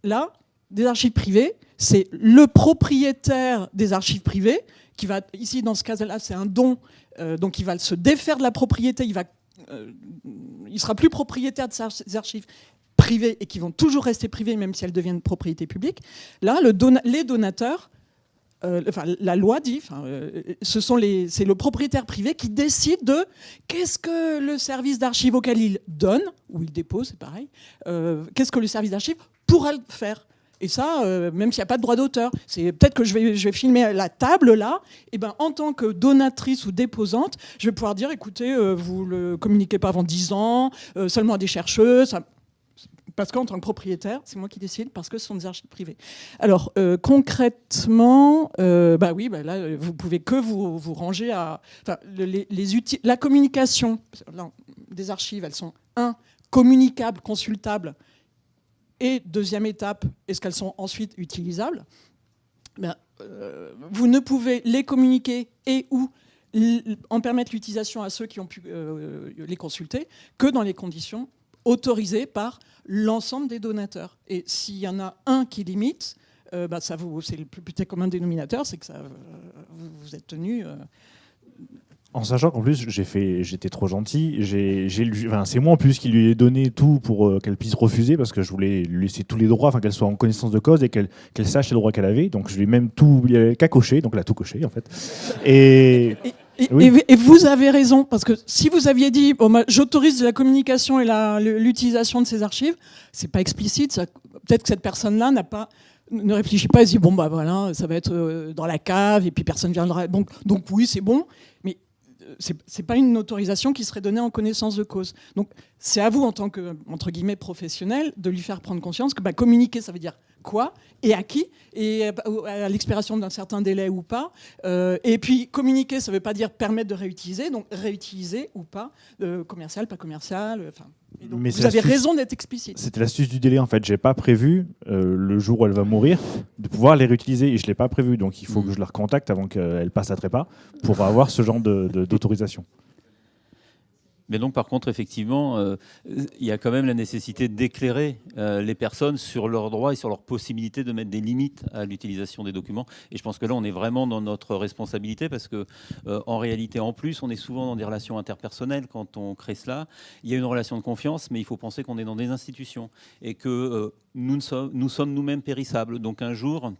Là, des archives privées, c'est le propriétaire des archives privées qui va, ici dans ce cas-là, c'est un don, donc il va se défaire de la propriété, il sera plus propriétaire de ces archives privées et qui vont toujours rester privées même si elles deviennent propriété publique. Là, les donateurs, la loi dit, c'est le propriétaire privé qui décide de qu'est-ce que le service d'archives auquel il donne, ou il dépose, c'est pareil, qu'est-ce que le service d'archives pourra faire. Et ça, même s'il n'y a pas de droit d'auteur, c'est peut-être que je vais filmer la table là, et ben en tant que donatrice ou déposante, je vais pouvoir dire, écoutez, vous le communiquez pas avant 10 ans, seulement à des chercheuses. Parce qu'en tant que propriétaire, c'est moi qui décide, parce que ce sont des archives privées. Alors, concrètement, là, vous pouvez que vous ranger à... la communication des archives, elles sont, communicables, consultables, et deuxième étape, est-ce qu'elles sont ensuite utilisables ? Vous ne pouvez les communiquer et ou en permettre l'utilisation à ceux qui ont pu les consulter que dans les conditions autorisées par l'ensemble des donateurs. Et s'il y en a un qui limite, c'est le plus petit commun dénominateur, c'est que vous êtes tenu... En sachant qu'en plus, j'étais trop gentil, c'est moi en plus qui lui ai donné tout pour qu'elle puisse refuser, parce que je voulais lui laisser tous les droits, qu'elle soit en connaissance de cause et qu'elle sache les droits qu'elle avait. Donc je lui ai même tout, il n'y avait qu'à cocher, donc elle a tout coché en fait. Et vous avez raison, parce que si vous aviez dit j'autorise la communication et l'utilisation de ces archives, c'est pas explicite. Peut-être que cette personne-là ne réfléchit pas et se dit voilà, ça va être dans la cave et puis personne viendra. Donc oui, c'est bon, mais c'est pas une autorisation qui serait donnée en connaissance de cause. Donc c'est à vous en tant que entre guillemets professionnel de lui faire prendre conscience que communiquer, ça veut dire quoi et à qui, et à l'expiration d'un certain délai ou pas. Et puis communiquer, ça ne veut pas dire permettre de réutiliser, donc réutiliser ou pas, commercial, pas commercial. Mais vous avez raison d'être explicite. C'était l'astuce du délai en fait. J'ai pas prévu le jour où elle va mourir de pouvoir les réutiliser et je l'ai pas prévu. Donc il faut que je la recontacte avant qu'elle passe à trépas pour avoir ce genre d'autorisation. Mais donc, par contre, effectivement, il y a quand même la nécessité d'éclairer les personnes sur leurs droits et sur leur possibilité de mettre des limites à l'utilisation des documents. Et je pense que là, on est vraiment dans notre responsabilité parce que, en réalité, en plus, on est souvent dans des relations interpersonnelles quand on crée cela. Il y a une relation de confiance, mais il faut penser qu'on est dans des institutions et que nous sommes nous-mêmes périssables. Donc, un jour...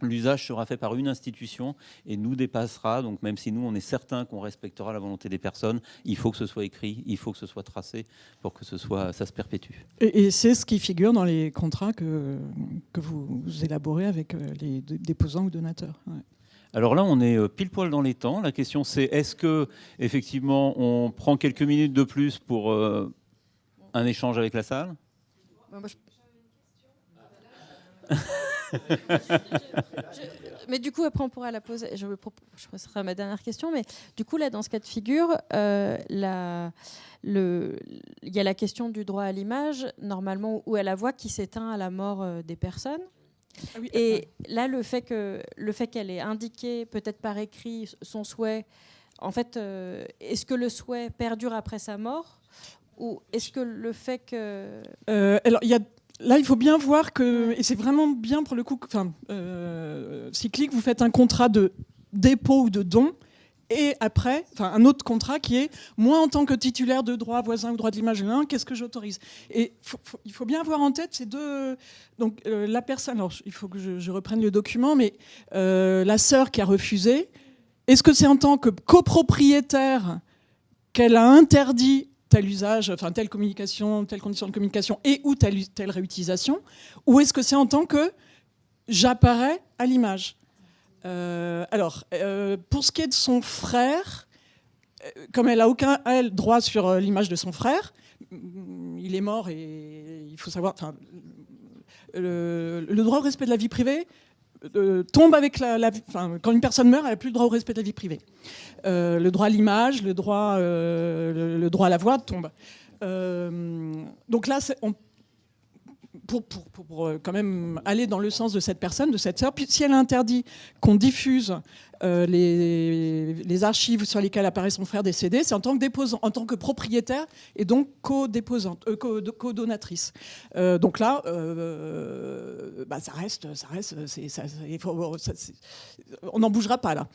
l'usage sera fait par une institution et nous dépassera. Donc même si nous, on est certain qu'on respectera la volonté des personnes, il faut que ce soit écrit, il faut que ce soit tracé pour que ça se perpétue. Et c'est ce qui figure dans les contrats que vous élaborez avec les déposants ou donateurs. Ouais. Alors là, on est pile poil dans les temps. La question, c'est est-ce que effectivement, on prend quelques minutes de plus pour un échange avec la salle ? Mais du coup, après, on pourra la poser. Je poserai ma dernière question. Mais du coup, là, dans ce cas de figure, il y a la question du droit à l'image, normalement, ou à la voix qui s'éteint à la mort des personnes. Ah oui, et là, le fait qu'elle ait indiqué, peut-être par écrit, son souhait, en fait, est-ce que le souhait perdure après sa mort ? Ou est-ce que le fait que... Alors, là, il faut bien voir que, et c'est vraiment bien pour le coup, cyclique, vous faites un contrat de dépôt ou de don, et après, un autre contrat qui est, moi en tant que titulaire de droit voisin ou droit de l'image, qu'est-ce que j'autorise ? Et il faut bien avoir en tête ces deux... Donc la personne, alors il faut que je reprenne le document, mais la sœur qui a refusé, est-ce que c'est en tant que copropriétaire qu'elle a interdit tel usage, telle communication, telle condition de communication et ou telle réutilisation, ou est-ce que c'est en tant que j'apparais à l'image ? Pour ce qui est de son frère, comme elle n'a aucun droit sur l'image de son frère, il est mort et il faut savoir... Le droit au respect de la vie privée tombe avec quand une personne meurt, elle n'a plus le droit au respect de la vie privée. Le droit à l'image, le droit à la voix tombe. Donc là, pour quand même aller dans le sens de cette personne, de cette sœur, puis si elle interdit qu'on diffuse les archives sur lesquelles apparaît son frère décédé, c'est en tant que déposant, en tant que propriétaire et donc co-déposante, co-donatrice. Donc là, ça reste, on n'en bougera pas là.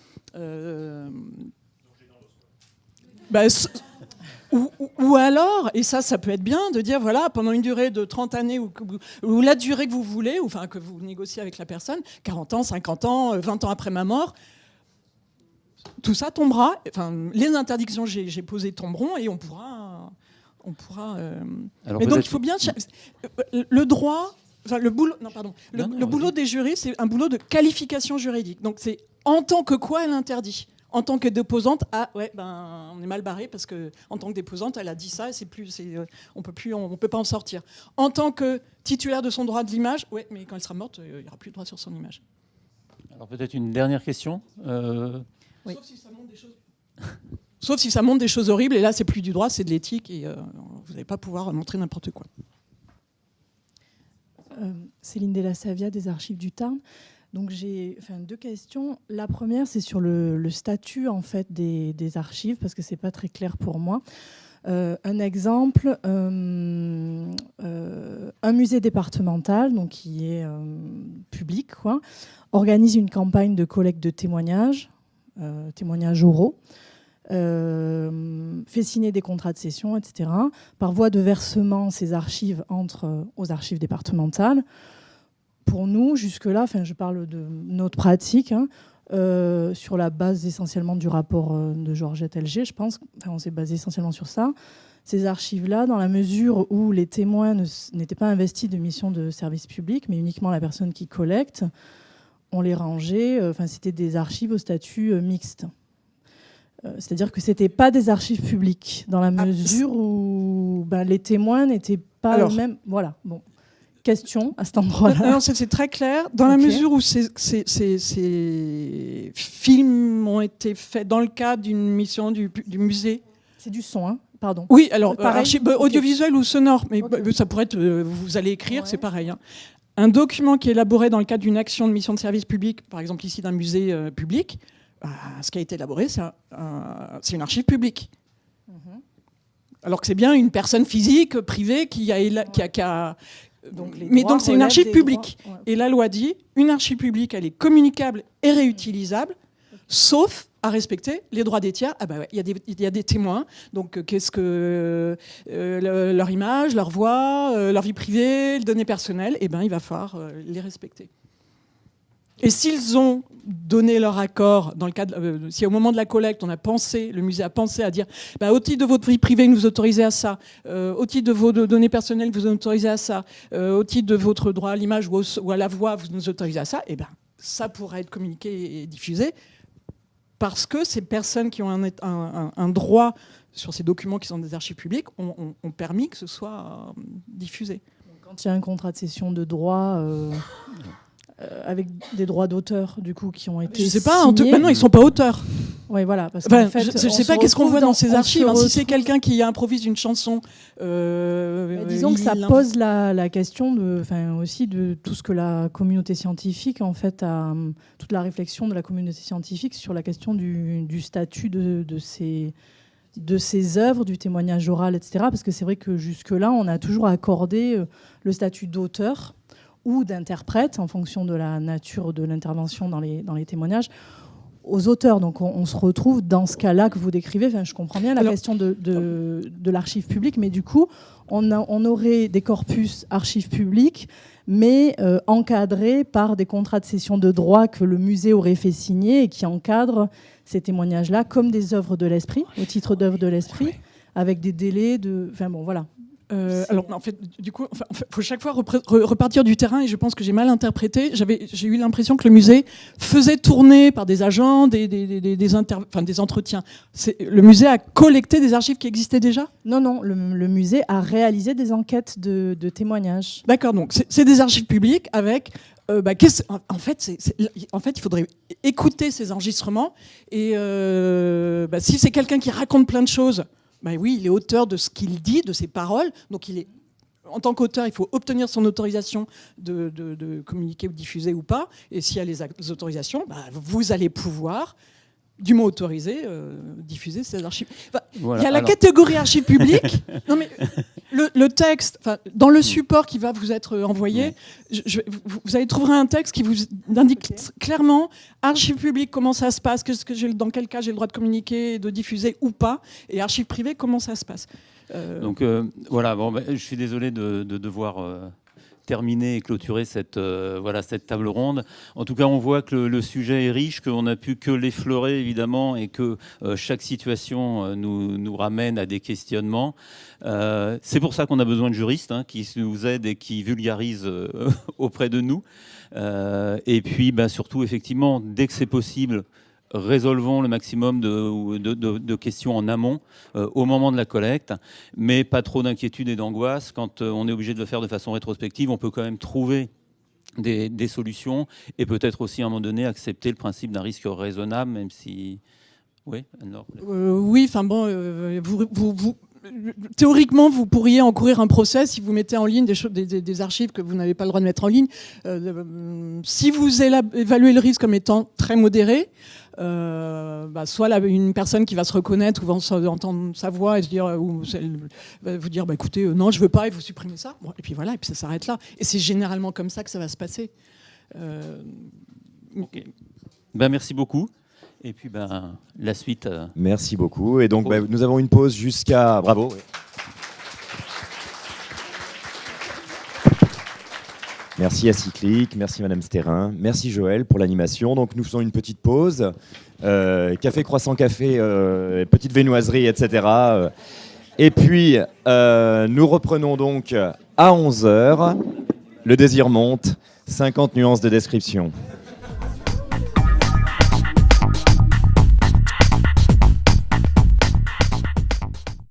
Ou alors, et ça peut être bien, de dire, voilà, pendant une durée de 30 années, ou la durée que vous voulez, ou que vous négociez avec la personne, 40 ans, 50 ans, 20 ans après ma mort, tout ça tombera, les interdictions que j'ai posées tomberont, et on pourra mais donc il faut bien... Le droit... le boulot des jurys, c'est un boulot de qualification juridique. Donc c'est en tant que quoi elle interdit. En tant que déposante, on est mal barré parce que en tant que déposante, elle a dit ça, et on peut pas en sortir. En tant que titulaire de son droit de l'image, mais quand elle sera morte, il n'y aura plus de droit sur son image. Alors peut-être une dernière question. Oui. Sauf si ça montre des choses horribles, et là c'est plus du droit, c'est de l'éthique, et vous n'allez pas pouvoir montrer n'importe quoi. Céline Della-Savia des Archives du Tarn. Donc j'ai deux questions. La première, c'est sur le statut en fait des archives, parce que c'est pas très clair pour moi. Un exemple, un musée départemental, donc qui est public, organise une campagne de collecte de témoignages oraux, fait signer des contrats de cession, etc. Par voie de versement, ces archives entrent aux archives départementales. Pour nous, jusque-là, je parle de notre pratique, sur la base essentiellement du rapport de Georgette Helger, je pense, on s'est basé essentiellement sur ça. Ces archives-là, dans la mesure où les témoins n'étaient pas investis de mission de service public, mais uniquement la personne qui collecte, on les rangeait, c'était des archives au statut mixte. C'est-à-dire que ce n'étaient pas des archives publiques, dans la mesure où les témoins n'étaient pas eux-mêmes. Voilà, bon. Question à cet endroit-là. Non, c'est très clair. Dans la mesure où ces films ont été faits dans le cadre d'une mission du musée. C'est du son, pardon. Oui, alors audiovisuel ou sonore, mais ça pourrait être. Vous allez écrire, c'est pareil. Un document qui est élaboré dans le cadre d'une action de mission de service public, par exemple ici d'un musée public, ce qui a été élaboré, c'est une archive publique. Alors que c'est bien une personne physique, privée, qui a donc c'est une archive publique. Ouais. Et la loi dit, une archive publique, elle est communicable et réutilisable, sauf à respecter les droits des tiers. Il y a des témoins. Donc qu'est-ce que leur image, leur voix, leur vie privée, les données personnelles, il va falloir les respecter. Et s'ils ont donné leur accord, dans le cadre, si au moment de la collecte, le musée a pensé à dire, au titre de votre vie privée, vous autorisez à ça, au titre de vos données personnelles, vous autorisez à ça, au titre de votre droit à l'image ou à la voix, vous nous autorisez à ça, ça pourrait être communiqué et diffusé, parce que ces personnes qui ont un droit sur ces documents qui sont des archives publiques ont permis que ce soit diffusé. Quand il y a un contrat de cession de droit... avec des droits d'auteur du coup qui ont été signés. Maintenant ils sont pas auteurs. Oui, voilà. Parce je sais pas qu'est-ce qu'on voit dans ces archives. Si c'est quelqu'un qui improvise une chanson, disons que ça pose la question aussi de tout ce que la communauté scientifique en fait a, toute la réflexion de la communauté scientifique sur la question du statut de ces œuvres, du témoignage oral, etc. Parce que c'est vrai que jusque-là, on a toujours accordé le statut d'auteur ou d'interprète, en fonction de la nature de l'intervention dans les témoignages, aux auteurs. Donc on se retrouve dans ce cas-là que vous décrivez. Je comprends bien la question de l'archive publique, mais du coup, on aurait des corpus archives publiques, mais encadrés par des contrats de cession de droit que le musée aurait fait signer et qui encadrent ces témoignages-là comme des œuvres de l'esprit, au titre d'œuvres de l'esprit, avec des délais de... voilà. En fait, du coup, faut chaque fois repartir du terrain, et je pense que j'ai mal interprété. J'ai eu l'impression que le musée faisait tourner par des agents des entretiens. Le musée a collecté des archives qui existaient déjà ? Non, le musée a réalisé des enquêtes de témoignages. D'accord, donc c'est des archives publiques avec... en fait, il faudrait écouter ces enregistrements et si c'est quelqu'un qui raconte plein de choses... oui, il est auteur de ce qu'il dit, de ses paroles. Donc, en tant qu'auteur, il faut obtenir son autorisation de communiquer ou diffuser ou pas. Et s'il y a les autorisations, vous allez pouvoir, du mot autorisé, diffuser ces archives. Il y a la catégorie archives publiques. Non, mais le texte, dans le support qui va vous être envoyé, vous allez trouver un texte qui vous indique clairement archives publiques, comment ça se passe, dans quel cas j'ai le droit de communiquer, de diffuser ou pas, et archives privées, comment ça se passe. Donc voilà, je suis désolé de devoir terminer et clôturer cette table ronde. En tout cas, on voit que le sujet est riche, qu'on n'a pu que l'effleurer évidemment, et que chaque situation nous ramène à des questionnements. C'est pour ça qu'on a besoin de juristes qui nous aident et qui vulgarisent auprès de nous. Et puis surtout, effectivement, dès que c'est possible, résolvons le maximum de questions en amont au moment de la collecte, mais pas trop d'inquiétude et d'angoisse. Quand on est obligé de le faire de façon rétrospective, on peut quand même trouver des solutions et peut-être aussi à un moment donné accepter le principe d'un risque raisonnable, même si... Oui, Anne-Laure. Oui, enfin bon, théoriquement, vous pourriez encourir un procès si vous mettez en ligne des archives que vous n'avez pas le droit de mettre en ligne. Si vous évaluez le risque comme étant très modéré, soit une personne qui va se reconnaître ou va entendre sa voix et se dire, ou va vous dire écoutez, non, je veux pas, et vous supprimez ça. Bon, et puis voilà, et puis ça s'arrête là. Et c'est généralement comme ça que ça va se passer. Okay. Merci beaucoup. Et puis la suite. Merci beaucoup. Et donc nous avons une pause jusqu'à... Bravo. Oui. Merci à Cyclic, merci Madame Stérin, merci Joël pour l'animation. Donc nous faisons une petite pause. Café, croissant, café, petite viennoiserie, etc. Et puis nous reprenons donc à 11h. Le désir monte, 50 nuances de description.